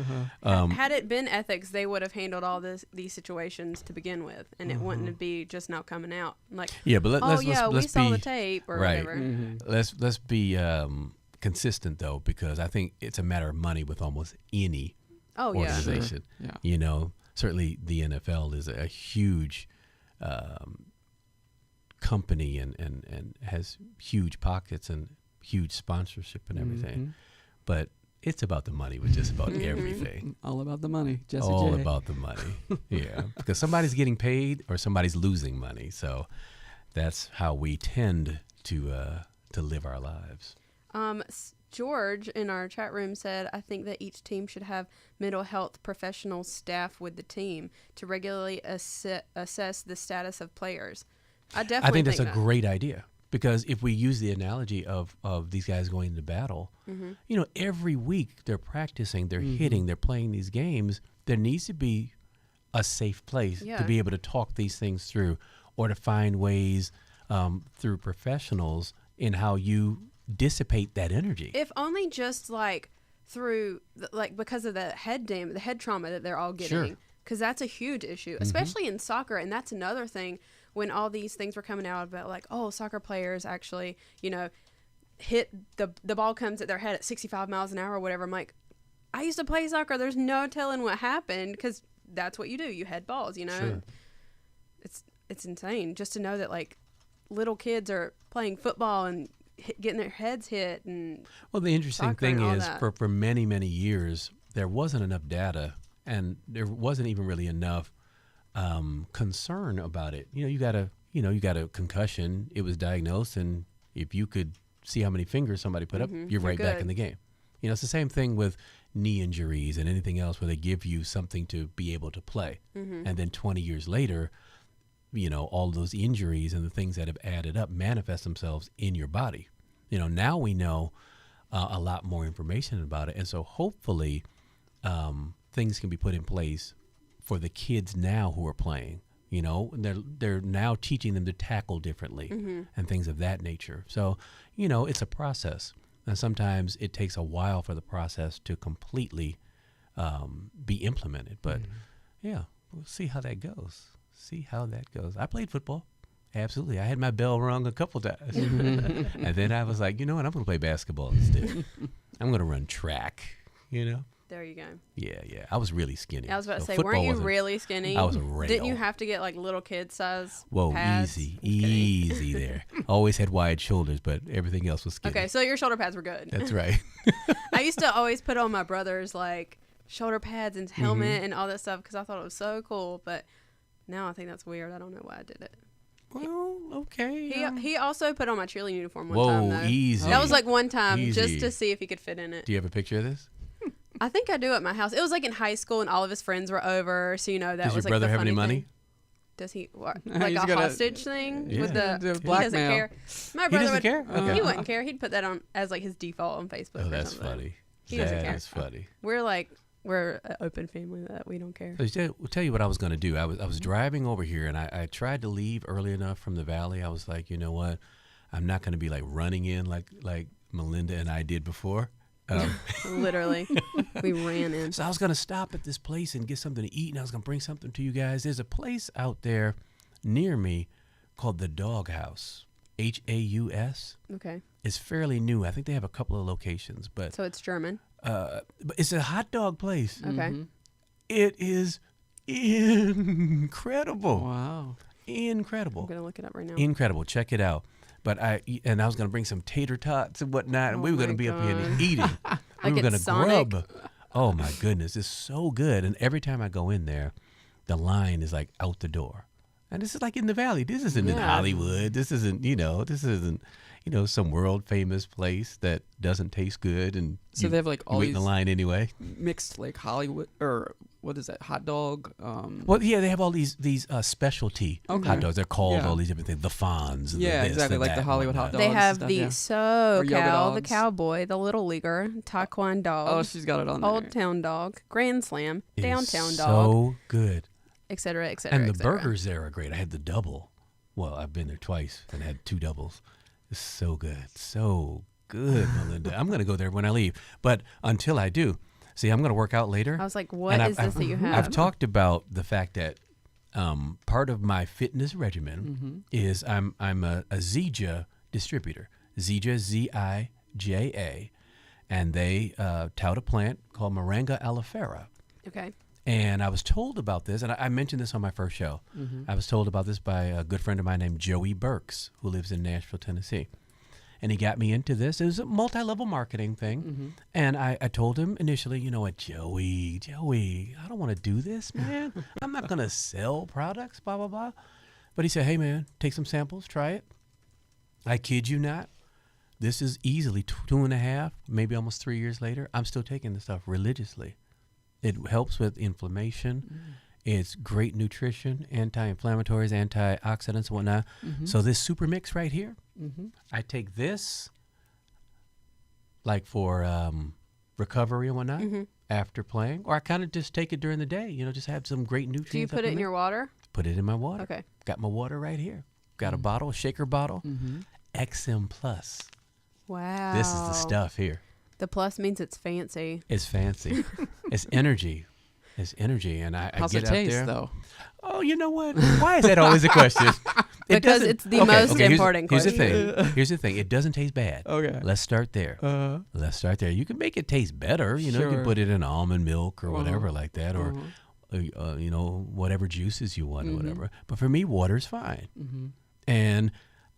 Had it been ethics, they would have handled all these situations to begin with, and it wouldn't be just now coming out. Like, Yeah, but let's we be, saw the tape or right. whatever. Let's be consistent though, because I think it's a matter of money with almost any Oh yeah, organization. Sure. Yeah. You know, certainly the NFL is a huge company and has huge pockets and huge sponsorship and everything. But it's about the money with just about everything. All about the money, Jesse All J. about the money. Yeah. Because somebody's getting paid or somebody's losing money. So that's how we tend to live our lives. George in our chat room said, I think that each team should have mental health professional staff with the team to regularly assess the status of players. I definitely think that's that. a great idea, because if we use the analogy of these guys going into battle, you know, every week they're practicing, they're hitting, they're playing these games. There needs to be a safe place to be able to talk these things through, or to find ways through professionals in how you dissipate that energy. If only just like through because of the head trauma that they're all getting, because that's a huge issue, especially in soccer. And that's another thing. When all these things were coming out about like, oh, soccer players actually, you know, hit the ball comes at their head at 65 miles an hour or whatever. I'm like, I used to play soccer. There's no telling what happened, because that's what you do. You head balls, you know. Sure. It's insane just to know that like little kids are playing football and getting their heads hit. And well, the interesting thing is that. for many, many years, there wasn't enough data, and there wasn't even really enough concern about it. You got a concussion. It was diagnosed, and if you could see how many fingers somebody put up, you're right back in the game. You know, it's the same thing with knee injuries and anything else where they give you something to be able to play. And then 20 years later, you know, all those injuries and the things that have added up manifest themselves in your body. You know, now we know a lot more information about it. And so hopefully things can be put in place for the kids now who are playing. You know, they're now teaching them to tackle differently and things of that nature. So, you know, it's a process. And sometimes it takes a while for the process to completely be implemented. But yeah, we'll see how that goes. I played football. Absolutely. I had my bell rung a couple times. And then I was like, you know what? I'm going to play basketball instead. I'm going to run track, There you go. Yeah. I was really skinny. I was about to So say, weren't you football really skinny? I was a rail. Didn't you have to get like little kid size Whoa, pads? easy there. Always had wide shoulders, but everything else was skinny. Okay, so your shoulder pads were good. That's right. I used to always put on my brother's like shoulder pads and helmet and all that stuff because I thought it was so cool. But now I think that's weird. I don't know why I did it. Well, okay. He also put on my cheerleading uniform one Whoa, time, though. easy. That was like one time just Easy. to see if he could fit in it. Do you have a picture of this? I think I do at my house. It was like in high school and all of his friends were over. So, that Does was your like brother the have any funny money? thing. Does he? Like He's a got a- hostage thing? Yeah. With The he doesn't blackmail. care. My He brother doesn't care? Okay. He wouldn't care. He'd put that on as like his default on Facebook Oh, or that's something. funny. He doesn't care. That's funny. We're an open family that we don't care. I'll tell you what I was going to do. I was driving over here, and I tried to leave early enough from the valley. I was like, you know what? I'm not going to be like running in like Melinda and I did before. Literally, we ran in. So I was going to stop at this place and get something to eat, and I was going to bring something to you guys. There's a place out there near me called the Dog House, Haus. Okay, It's fairly new. I think they have a couple of locations, but so it's German. but it's a hot dog place. Okay, It is incredible. Wow. Incredible. I'm gonna look it up right now. Incredible. Check it out. But I was going to bring some tater tots and whatnot, and Oh we were going to my be up here and God. eating. We Like were going to it's Sonic? grub. Oh my goodness, it's so good. And every time I go in there, the line is like out the door. And this is like in the valley. This isn't in Yeah. Hollywood. This isn't, some world famous place that doesn't taste good. And So they have like you all wait in these the line anyway. mixed like Hollywood or what is that hot dog? Well, yeah, they have all these specialty Okay. hot dogs. They're called Yeah. all these different things. The Fonz. And Yeah, the this, exactly, the like the that, Hollywood and hot whatnot. They dogs have and the stuff, Or yoga SoCal, the dogs. cowboy, the little leaguer, taekwondo, Oh, she's got it on there. Old Town Dog, Grand Slam, It is Downtown Dog, so good. et cetera, et cetera. And the et cetera. burgers there are great. I had the double. Well, I've been there twice and had 2 doubles. It's so good. So good, Melinda. I'm going to go there when I leave. But until I do, see, I'm going to work out later. I was like, what And is this that you have? I've talked about the fact that part of my fitness regimen is I'm a Zija distributor. Zija, Z-I-J-A. And they tout a plant called Moringa alifera. Okay. And I was told about this, and I mentioned this on my first show. I was told about this by a good friend of mine named Joey Burks, who lives in Nashville, Tennessee. And he got me into this. It was a multi-level marketing thing. And I told him initially, you know what, Joey, I don't want to do this, man. I'm not going to sell products, blah, blah, blah. But he said, hey, man, take some samples, try it. I kid you not. This is easily 2.5, maybe almost 3 years later. I'm still taking this stuff religiously. It helps with inflammation. It's great nutrition, anti-inflammatories, antioxidants, and whatnot. So this super mix right here, I take this like for recovery and whatnot after playing, or I kind of just take it during the day. Just have some great nutrients. Do you put it in your water? Put it in my water. Okay. Got my water right here. Got a bottle, a shaker bottle. XM Plus. Wow. This is the stuff here. The plus means it's fancy. It's fancy. It's energy. It's energy, and I How's get it out taste there. though? Oh, you know what? Why is that always a question? Because it's the most important here's the question. thing. Here's the thing. It doesn't taste bad. Okay. Let's start there. Let's start there. You can make it taste better. You can Sure. put it in almond milk or whatever like that, or whatever juices you want or whatever. But for me, water's fine. And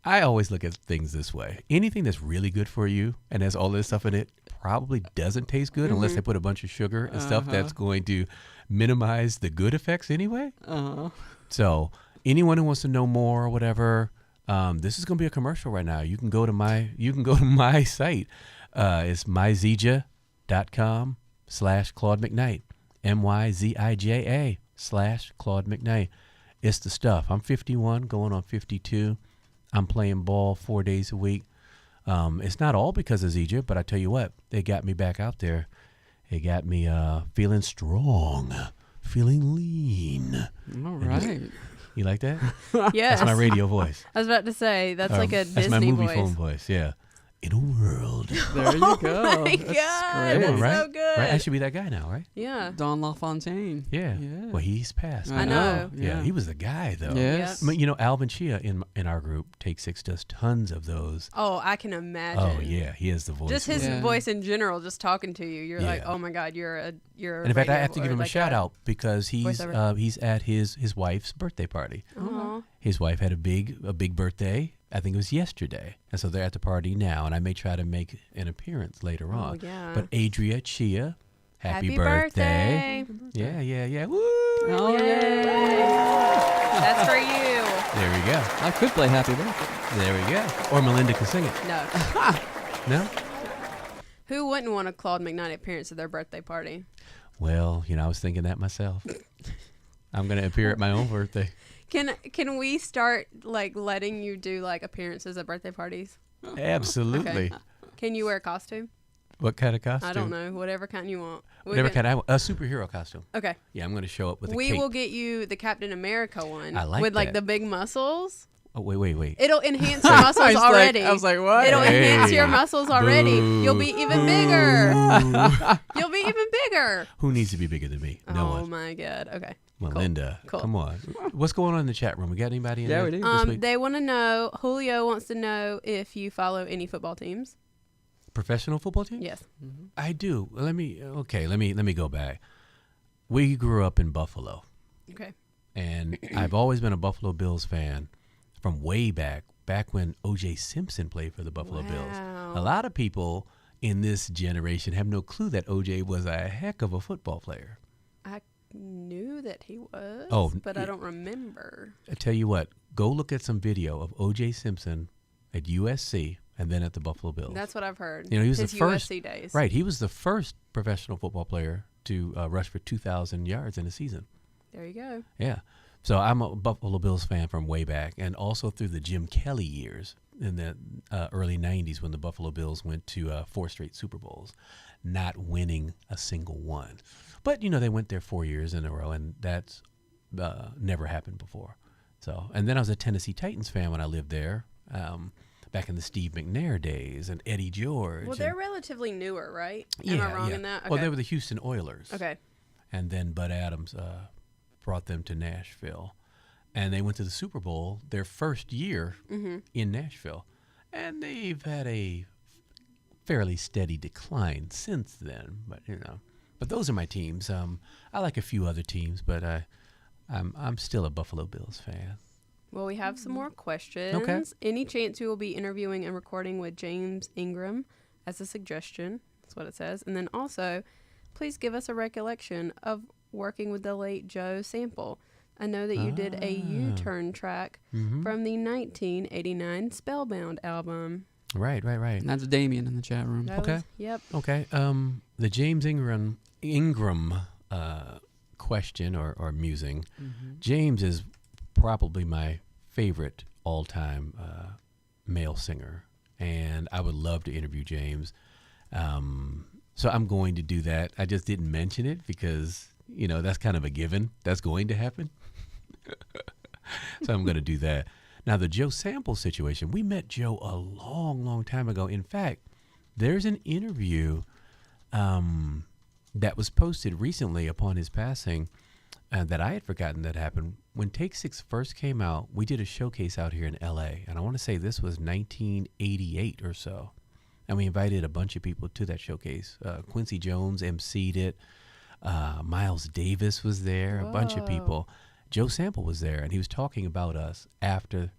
I always look at things this way. Anything that's really good for you and has all this stuff in it probably doesn't taste good unless they put a bunch of sugar and stuff that's going to minimize the good effects anyway. So anyone who wants to know more or whatever, this is going to be a commercial right now. You can go to my site. It's myzija.com/Claude McKnight. MYZIJA/Claude McKnight. It's the stuff. I'm 51, going on 52. I'm playing ball 4 days a week. It's not all because of Zija, but I tell you what, they got me back out there. It got me feeling strong, feeling lean. All right. You like that? Yes. That's my radio voice. I was about to say, that's like a That's Disney my movie voice. phone voice, yeah. in a world. There you go. Oh my That's God, great. that's right? so good. Right? I should be that guy now, right? Yeah. Don LaFontaine. Yeah. Yeah. Well, he's passed. I know. Yeah, he was the guy, though. Yes. I mean, you know, Alvin Chia in our group, Take Six, does tons of those. Oh, I can imagine. Oh, yeah. He has the voice. Just his Yeah. voice in general, just talking to you, you're like, Yeah. oh my God, you're a. And in fact, I have to give him a shout out because he's voiceover. at his wife's birthday party. Aw. His wife had a big birthday. I think it was yesterday, and so they're at the party now. And I may try to make an appearance later on. yeah. But Adria Chia, happy birthday. Yeah. Woo! Oh, Yay. yeah. That's for you. There we go. I could play Happy Birthday. There we go. Or Melinda can sing it. No. No? Who wouldn't want a Claude McKnight appearance at their birthday party? Well, you know, I was thinking that myself. I'm gonna appear at my own birthday. Can we start like letting you do like appearances at birthday parties? Absolutely. Okay. Can you wear a costume? What kind of costume? I don't know. Whatever kind you want. Whatever kind I want. A superhero costume. Okay. Yeah, I'm going to show up with a We cape. will get you the Captain America one. I like with like that. the big muscles. Oh, wait. It'll enhance your muscles already. I was like, what? It'll enhance Hey. your muscles already. Boo. You'll be even bigger. You'll be even bigger. Who needs to be bigger than me? No Oh one. my God. Okay. Melinda, Cool. come on. What's going on in the chat room? We got anybody in Yeah, there we do. this week? They want to know. Julio wants to know if you follow any football teams. Professional football team? Yes. I do. Let me go back. We grew up in Buffalo, Okay. and I've always been a Buffalo Bills fan from way back when O.J. Simpson played for the Buffalo Bills. Wow. A lot of people in this generation have no clue that O.J. was a heck of a football player. I knew that he was. Oh, but I don't remember. I tell you what, go look at some video of O.J. Simpson at USC and then at the Buffalo Bills. That's what I've heard. You know, he was His the first USC days. Right, he was the first professional football player to rush for 2,000 yards in a season. There you go. Yeah. So I'm a Buffalo Bills fan from way back, and also through the Jim Kelly years in the early 90s when the Buffalo Bills went to 4 straight Super Bowls, not winning a single one. But, you know, they went there 4 years in a row, and that's never happened before. So, and then I was a Tennessee Titans fan when I lived there, back in the Steve McNair days and Eddie George. Well, they're relatively newer, right? Yeah, Am I wrong yeah. in that? Okay. Well, they were the Houston Oilers. Okay. And then Bud Adams brought them to Nashville. And they went to the Super Bowl their first year in Nashville. And they've had a fairly steady decline since then. But, you know, but those are my teams. I like a few other teams, but I'm still a Buffalo Bills fan. Well, we have some more questions. Okay. Any chance you will be interviewing and recording with James Ingram as a suggestion? That's what it says. And then also, please give us a recollection of working with the late Joe Sample. I know that you did a U-turn track from the 1989 Spellbound album. Right. And that's Damien in the chat room. That Okay. was- yep. Okay. The James Ingram question or musing. James is probably my favorite all-time male singer, and I would love to interview James. So I'm going to do that. I just didn't mention it because, you know, that's kind of a given. That's going to happen. So I'm going to do that. Now, the Joe Sample situation, we met Joe a long, long time ago. In fact, there's an interview that was posted recently upon his passing that I had forgotten that happened. When Take Six first came out, we did a showcase out here in L.A., and I want to say this was 1988 or so. And we invited a bunch of people to that showcase. Quincy Jones emceed it. Miles Davis was there, a bunch of people. Joe Sample was there, and he was talking about us after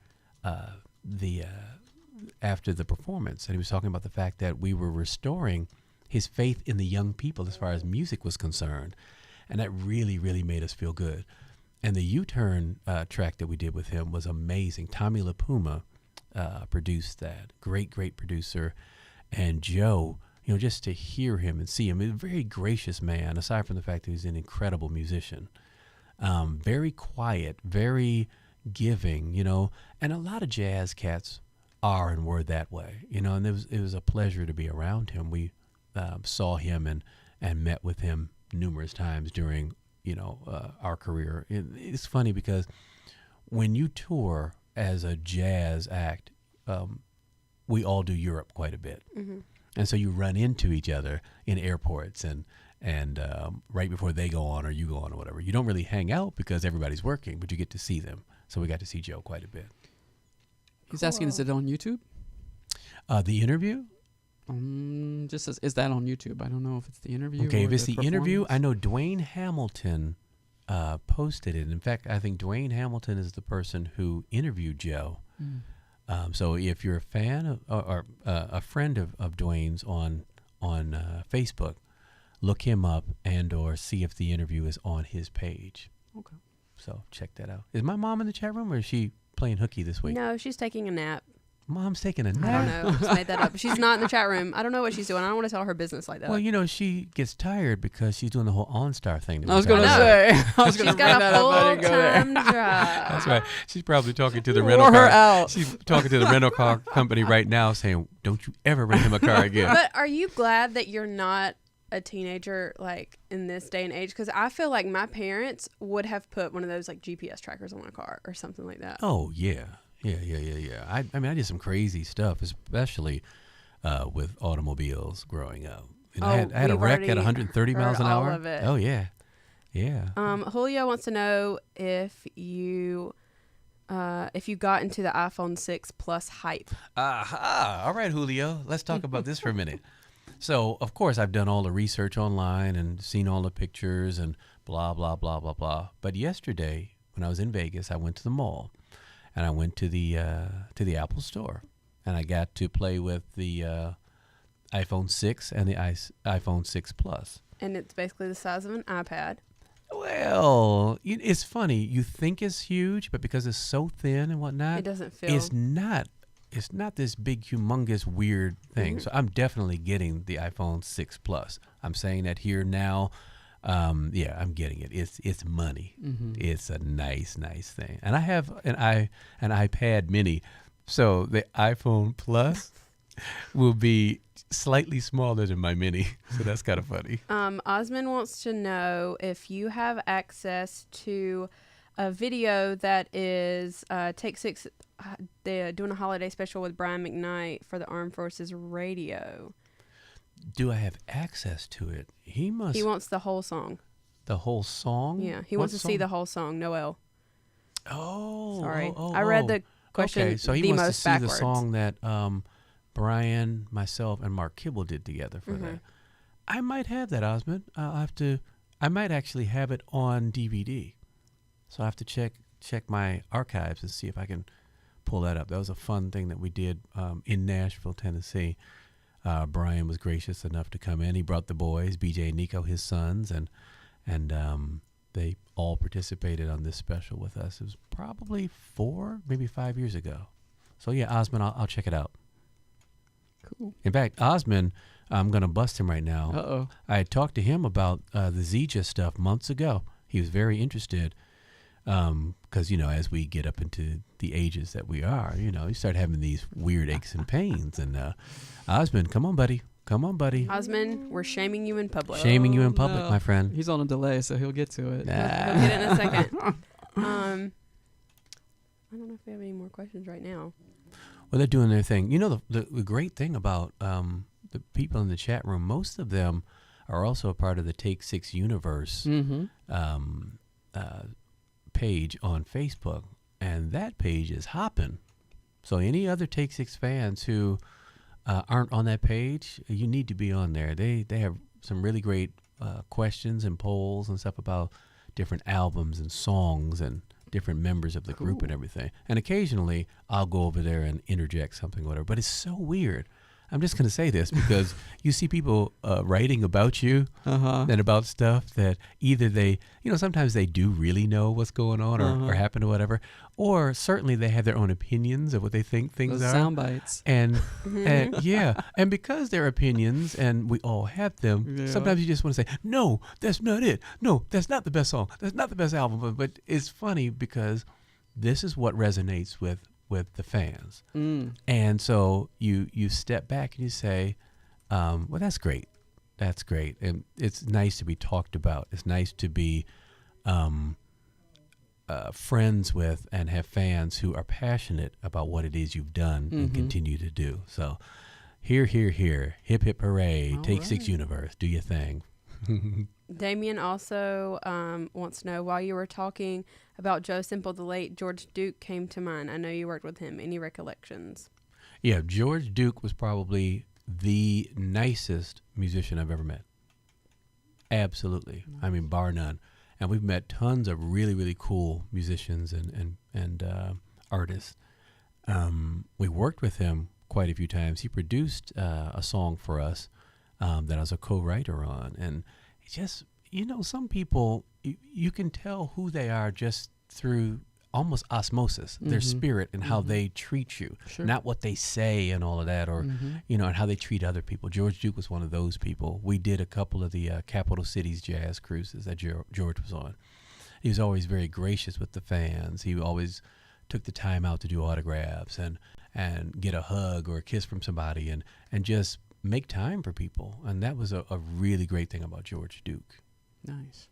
the performance. And he was talking about the fact that we were restoring his faith in the young people as far as music was concerned. And that really, really made us feel good. And the U-Turn track that we did with him was amazing. Tommy LaPuma produced that. Great, great producer. And Joe, you know, just to hear him and see him, he's a very gracious man, aside from the fact that he's an incredible musician. Very quiet, very giving, you know. And a lot of jazz cats are and were that way, you know. And it was a pleasure to be around him. We saw him and met with him numerous times during, you know, our career. It's funny because when you tour as a jazz act, we all do Europe quite a bit. And so you run into each other in airports and right before they go on or you go on or whatever. You don't really hang out because everybody's working, but you get to see them. So we got to see Joe quite a bit. He's asking, is it on YouTube? The interview? Just says, is that on YouTube? I don't know if it's the interview. Okay, or if it's the interview, performance. I know Dwayne Hamilton posted it. In fact, I think Dwayne Hamilton is the person who interviewed Joe. So if you're a fan of, or a friend of Dwayne's on Facebook, look him up or see if the interview is on his page. Okay. So check that out. Is my mom in the chat room or is she playing hooky this week? No, she's taking a nap. Mom's taking a nap. I don't know. I just made that up. She's not in the chat room. I don't know what she's doing. I don't want to tell her business like that. Well, she gets tired because she's doing the whole OnStar thing. that I was we going to talked say. about. I was going She's to bring got that a up. I didn't go there. full-time job. That's right. She's probably talking to the Wore rental her car. out. She's talking to the rental car company right now saying, don't you ever rent him a car again. But are you glad that you're not a teenager like in this day and age? Because I feel like my parents would have put one of those like GPS trackers on my car or something like that. Oh, yeah. Yeah. I mean, I did some crazy stuff, especially with automobiles growing up. And I had a we've wreck already at 130 miles an heard all hour. of it. Oh, yeah. Julio wants to know if you got into the iPhone 6 Plus hype. Aha. All right, Julio. Let's talk about this for a minute. So, of course, I've done all the research online and seen all the pictures and blah, blah, blah, blah, blah. But yesterday, when I was in Vegas, I went to the mall and I went to the Apple store and I got to play with the iPhone 6 and the iPhone 6 Plus. And it's basically the size of an iPad. Well, it's funny. You think it's huge, but because it's so thin and whatnot, It doesn't feel. It's not this big, humongous, weird thing. So I'm definitely getting the iPhone 6 Plus. I'm saying that here now. Yeah, I'm getting it. It's money. It's a nice thing. And I have an iPad mini. So the iPhone Plus will be slightly smaller than my mini. So that's kind of funny. Osmond wants to know if you have access to a video that is Take 6. They're doing a holiday special with Brian McKnight for the Armed Forces Radio. Do I have access to it? He must. He wants the whole song. The whole song? Yeah, he What wants to see song? the whole song. Noel. Oh. Sorry. Oh, I read oh. the question Okay, so he the wants to most see backwards. the song that Brian, myself, and Mark Kibble did together for that. I might have that, Osmond. I might actually have it on DVD. So I have to check my archives and see if I can pull that up. That was a fun thing that we did in Nashville, Tennessee. Brian was gracious enough to come in. He brought the boys, BJ and Nico, his sons, and they all participated on this special with us. It was probably 4, maybe 5 years ago. So yeah, Osmond, I'll check it out. Cool. In fact, Osmond, I'm going to bust him right now. Uh-oh. I had talked to him about the Zija stuff months ago. He was very interested because, as we get up into the ages that we are, you start having these weird aches and pains. And Osmond, come on, buddy. Osmond, we're shaming you in public. Shaming you in public, no. my friend. He's on a delay, so he'll get to it. He'll get it in a second. I don't know if we have any more questions right now. Well, they're doing their thing. The great thing about the people in the chat room, most of them are also a part of the Take 6 Universe page on Facebook, and that page is hopping. So any other Take 6 fans who aren't on that page, you need to be on there. They have some really great questions and polls and stuff about different albums and songs and different members of the group and everything. And occasionally I'll go over there and interject something or whatever. But it's so weird. I'm just going to say this because you see people writing about you and about stuff that either they, sometimes they do really know what's going on or happen or whatever, or certainly they have their own opinions of what they think things Those are. sound bites. And yeah, and because they're opinions and we all have them, sometimes you just want to say, no, that's not it. No, that's not the best song. That's not the best album. But it's funny because this is what resonates with the fans. And so you step back and you say, well, that's great. That's great. And it's nice to be talked about. It's nice to be friends with and have fans who are passionate about what it is you've done and continue to do. So hear, hear, hear, hip, hip, hooray, Take right. 6 Universe, do your thing. Damien also wants to know, while you were talking about Joe Simple, the late George Duke came to mind. I know you worked with him. Any recollections? Yeah, George Duke was probably the nicest musician I've ever met. Absolutely. I mean, bar none. And we've met tons of really, really cool musicians and artists. We worked with him quite a few times. He produced a song for us that I was a co-writer on. And it's just, some people, you can tell who they are just through almost osmosis, their spirit and how they treat you, not what they say and all of that, or, and how they treat other people. George Duke was one of those people. We did a couple of the Capital Cities jazz cruises that George was on. He was always very gracious with the fans. He always took the time out to do autographs and get a hug or a kiss from somebody and just make time for people. And that was a really great thing about George Duke. Nice.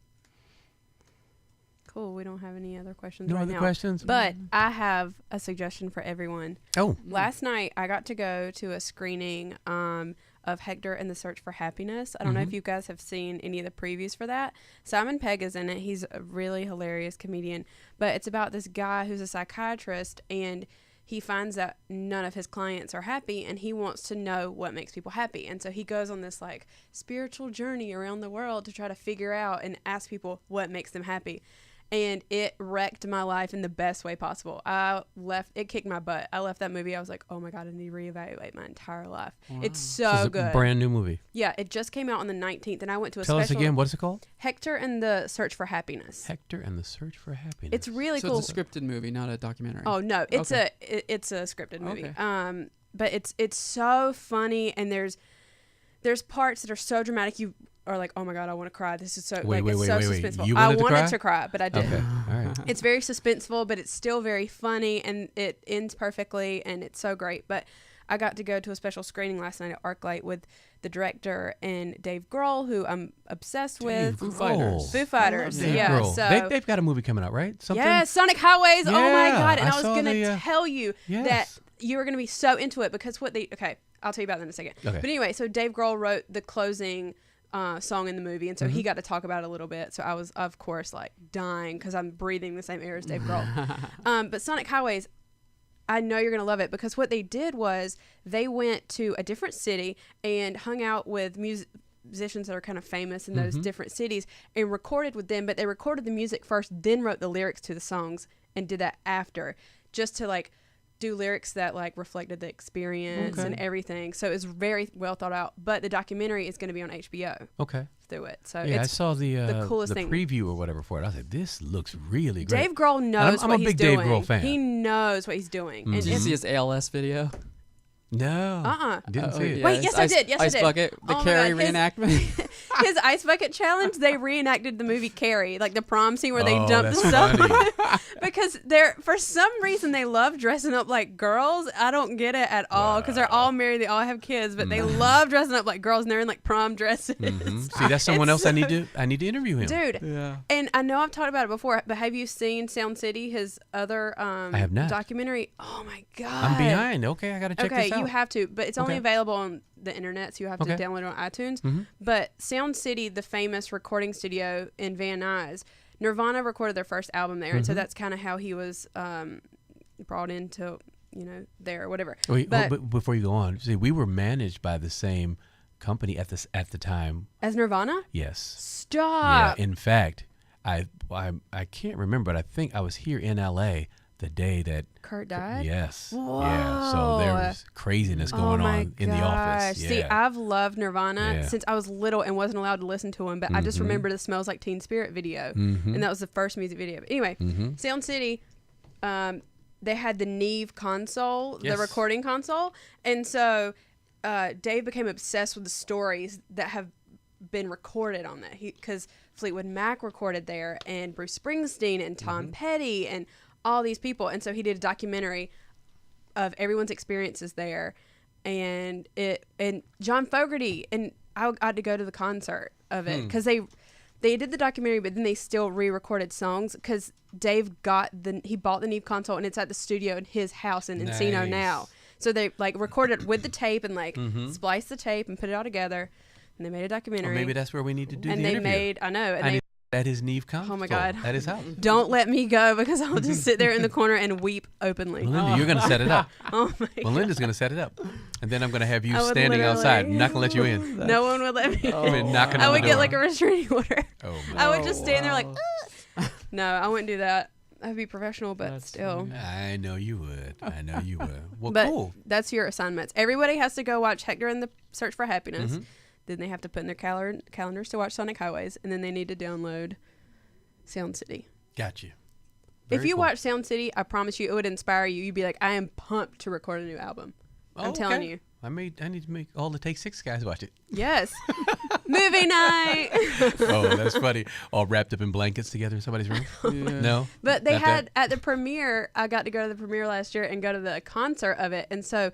Cool. We don't have any other questions No right other now. questions? But I have a suggestion for everyone. Oh. Last night, I got to go to a screening of Hector and the Search for Happiness. I don't know if you guys have seen any of the previews for that. Simon Pegg is in it. He's a really hilarious comedian. But it's about this guy who's a psychiatrist, and he finds that none of his clients are happy, and he wants to know what makes people happy. And so he goes on this like spiritual journey around the world to try to figure out and ask people what makes them happy. And it wrecked my life in the best way possible. It kicked my butt. I left that movie. I was like, oh my God, I need to reevaluate my entire life. Wow. It's So so it's a good. brand new movie. Yeah, it just came out on the 19th, and I went to a Tell special. us again, what is it called? Hector and the Search for Happiness. Hector and the Search for Happiness. It's really So cool. it's a scripted movie, not a documentary. Oh no, it's Okay. it's a scripted movie. Okay. But it's so funny, and there's parts that are so dramatic. You are like, oh my God, I want to cry. This is so Wait, it's so wait. suspenseful. You I wanted to wanted cry? to cry, but I didn't. Okay, all right. It's very suspenseful, but it's still very funny, and it ends perfectly, and it's so great. But I got to go to a special screening last night at ArcLight with the director and Dave Grohl, who I'm obsessed with. Foo Fighters. Foo Fighters, Dave yeah. Grohl. So They've got a movie coming out, right? Something? yeah, Sonic Highways. Oh my Yeah, God! And I I was saw gonna the, tell you yes. that you were gonna be so into it because okay, I'll tell you about that in a second. Okay. But anyway, so Dave Grohl wrote the closing song in the movie, and so he got to talk about it a little bit. So I was, of course, like dying because I'm breathing the same air as Dave Grohl. But Sonic Highways, I know you're gonna love it because what they did was they went to a different city and hung out with musicians that are kind of famous in those different cities and recorded with them. But they recorded the music first, then wrote the lyrics to the songs and did that after, just to like do lyrics that like reflected the experience and everything. So it was very well thought out. But the documentary is going to be on HBO. Okay. Through it. So Yeah, I it's saw the coolest thing. preview or whatever for it. I was like, this looks really great. Dave Grohl knows I'm what a he's big doing. Dave Grohl fan. He knows what he's doing. And Did you it's- see his ALS video? No. Didn't see it. yeah, Wait, his yes, I did. Yes, I Ice did. Bucket, the Oh my Carrie God, his- reenactment. his ice bucket challenge, they reenacted the movie Carrie, like the prom scene where they Oh, dumped the that's stuff. funny. Because they're, for some reason, they love dressing up like girls. I don't get it at all because they're all married, they all have kids, but they love dressing up like girls, and they're in like prom dresses. See, that's someone It's else so- I need to interview him. Dude, Yeah. and I know I've talked about it before, but have you seen Sound City, his other I have not. documentary? Oh my God. I'm behind. Okay, I got to check Okay, this out. you have to, but it's only Okay. available on the internet, so you have to Okay. download it on iTunes. But Sound City, the famous recording studio in Van Nuys, Nirvana recorded their first album there, and so that's kind of how he was brought into, there or whatever. Wait, but but before you go on, see, we were managed by the same company at the time. as Nirvana, Yes. stop. Yeah. In fact, I can't remember, but I think I was here in LA the day that Kurt died. Yes. Yeah. So there was craziness going on in the office. Yeah. See, I've loved Nirvana Yeah. since I was little and wasn't allowed to listen to them, but I just remember the Smells Like Teen Spirit video, and that was the first music video. But anyway, Sound City, they had the Neve console, Yes. the recording console, and so Dave became obsessed with the stories that have been recorded on that. Because Fleetwood Mac recorded there, and Bruce Springsteen, and Tom Petty, and all these people, and so he did a documentary of everyone's experiences there, and John Fogerty, and I got to go to the concert of it because they did the documentary, but then they still re-recorded songs because Dave bought the Neve console, and it's at the studio in his house in Encino now. So they like recorded with the tape and like spliced the tape and put it all together, and they made a documentary. Or maybe that's where we need to do and the they interview. made, I know, and they at his Neve console. Oh my God. At his house. don't let me go because I'll just sit there in the corner and weep openly. Melinda, you're going to set it up. Oh my Melinda's going to set it up. And then I'm going to have you I would standing outside. I'm literally- not going to let you in. No one would let me. I've been knocking I on would the get door. like a restraining order. Oh, man. I would just stand there like, no, I wouldn't do that. I'd be professional, but That's still. funny. I know you would. I know you would. Well, But cool. that's your assignments. Everybody has to go watch Hector and the Search for Happiness. Mm-hmm. Then they have to put in their calendars to watch Sonic Highways, and then they need to download Sound City. Got you. If Very you cool. watch Sound City, I promise you, it would inspire you. You'd be like, I am pumped to record a new album. I'm telling okay. you. I need to make all the Take 6 guys watch it. Yes. Movie night. Oh, that's funny. All wrapped up in blankets together in somebody's room? Yeah. No? But they Not had that? at the premiere, I got to go to the premiere last year and go to the concert of it. And so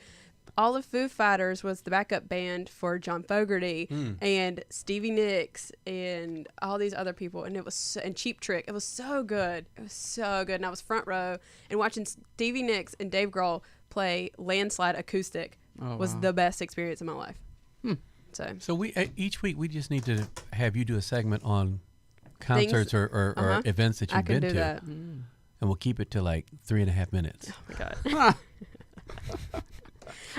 all of Foo Fighters was the backup band for John Fogerty and Stevie Nicks and all these other people. And it was and Cheap Trick. It was so good. It was so good. And I was front row and watching Stevie Nicks and Dave Grohl play Landslide acoustic was the best experience of my life. So we each week we just need to have you do a segment on concerts or events that I you've can been do to. that. And we'll keep it to like 3.5 minutes. Oh my God.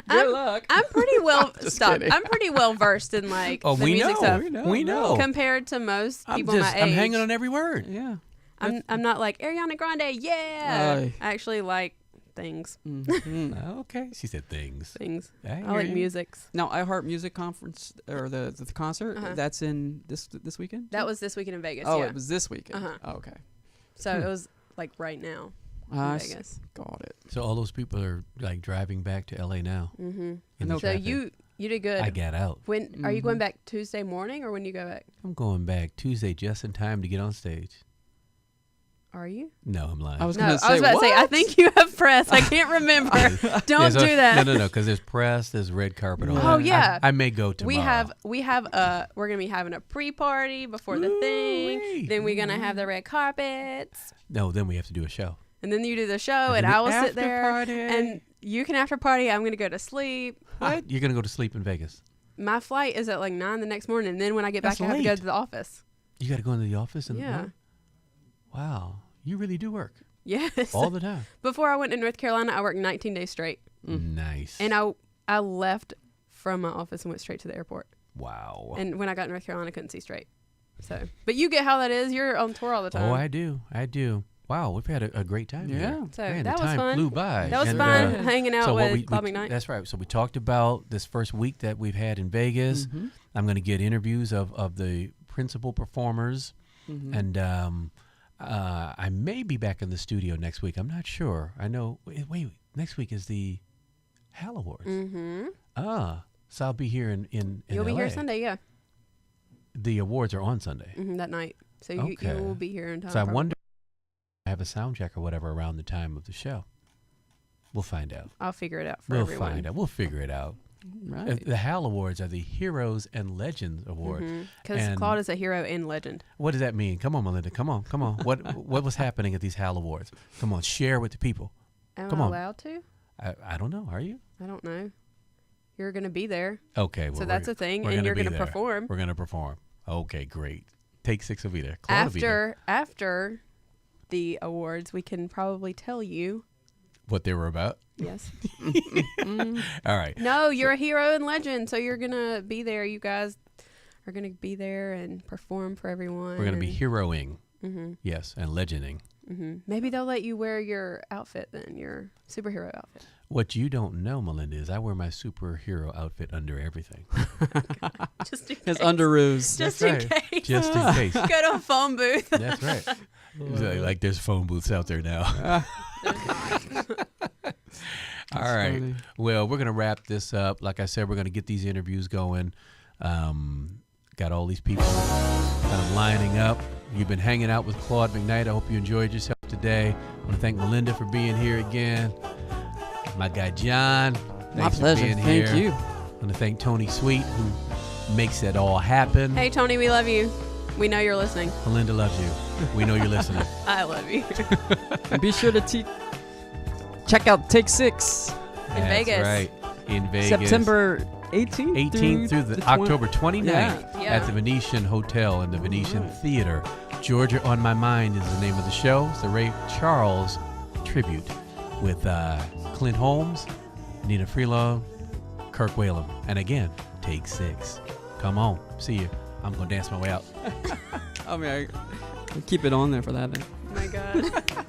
Good luck. I'm pretty well kidding. I'm pretty well versed in like Oh, the we music know. stuff We know. compared to most people my age. I'm hanging on every word. Yeah. I'm not like Ariana Grande, yeah. Aye. I actually like things. Okay. She said things. Things. I I hear like you. musics. Now, iHeart Music Conference or the concert that's in this weekend. That was this weekend in Vegas. Oh, yeah. it was this weekend. Uh-huh. Oh, okay. So it was like right now in I Vegas. got it. So all those people are like driving back to LA now. Mm-hmm. in the So So traffic. you did good. I got out. When are you going back Tuesday morning or when you go back? I'm going back Tuesday just in time to get on stage. Are you? No, I'm lying. I was No, gonna I say was about to say I what? think you have press. I can't remember. Don't There's do that. No, because there's press, there's red carpet. All Oh, that. yeah. I may go tomorrow. We're gonna be having a pre-party before the thing. Ooh-wee. Then we're gonna have the red carpets, No, then we have to do a show. and then you do the show, and then the I will sit after there, party. and you can after party. I'm gonna go to sleep. What? You're gonna go to sleep in Vegas? My flight is at like 9 the next morning, and then when I get back, That's I have to go late. to the office. You got to go into the office and Yeah. work? Wow, you really do work Yes. all the time. Before I went to North Carolina, I worked 19 days straight, Nice. and I left from my office and went straight to the airport. wow. And when I got to North Carolina, I couldn't see straight. So, but you get how that is. You're on tour all the time. Oh, I do. Wow, we've had a great time Yeah. here. So Man, that the was time fun. flew by. That was And, fun hanging out so what with Claude McKnight. That's right. So we talked about this first week that we've had in Vegas. I'm going to get interviews of the principal performers, and I may be back in the studio next week. I'm not sure. I know. Wait, next week is the Hal Awards. So I'll be here in You'll be here LA. Sunday, yeah. The awards are on Sunday. That night. So you Okay. will be here in time. So I probably. wonder if I have a sound check or whatever around the time of the show. We'll find out. I'll figure it out for We'll everyone. find out. We'll figure it out. Right. The Hal Awards are the Heroes and Legends Award. Because And Claude is a hero and legend. what does that mean? Come on, Melinda. Come on. What was happening at these Hal Awards? Come on, share with the people. Am Come I on. allowed to? I don't know. Are you? I don't know. You're going to be there. Okay. Well, So that's a thing, we're and you're be gonna there. perform. We're gonna perform. Okay, great. Take 6 will be there. Claude will be there. After the awards, we can probably tell you. What they were about. Yes. All right. No, you're a hero and legend, so you're going to be there. You guys are going to be there and perform for everyone. We're gonna be and- heroing. Yes, and legending. Maybe they'll let you wear your outfit then, your superhero outfit. What you don't know, Melinda, is I wear my superhero outfit under everything. Just in His case. underoos. Just That's in right. case. Just in case. Go to a phone booth. That's right. Like there's phone booths out there now. All right. funny. Well, we're going to wrap this up. Like I said, we're going to get these interviews going. Got all these people kind of lining up. You've been hanging out with Claude McKnight. I hope you enjoyed yourself today. I want to thank Melinda for being here again. My guy, John. My Thanks for pleasure. being Thank here. you. I want to thank Tony Sweet, who makes it all happen. Hey, Tony, we love you. We know you're listening. Belinda loves you. We know you're listening. I love you. And be sure to check out Take 6 In Vegas. That's right. In Vegas. September 18th through the October 29th Yeah. at the Venetian Hotel and the Venetian Theater. Georgia on My Mind is the name of the show. It's the Ray Charles tribute with Clint Holmes, Nina Freelon, Kirk Whalum. And again, Take 6. Come on. See you. I'm going to dance my way out. I mean, I'll keep it on there for that then. Oh my God.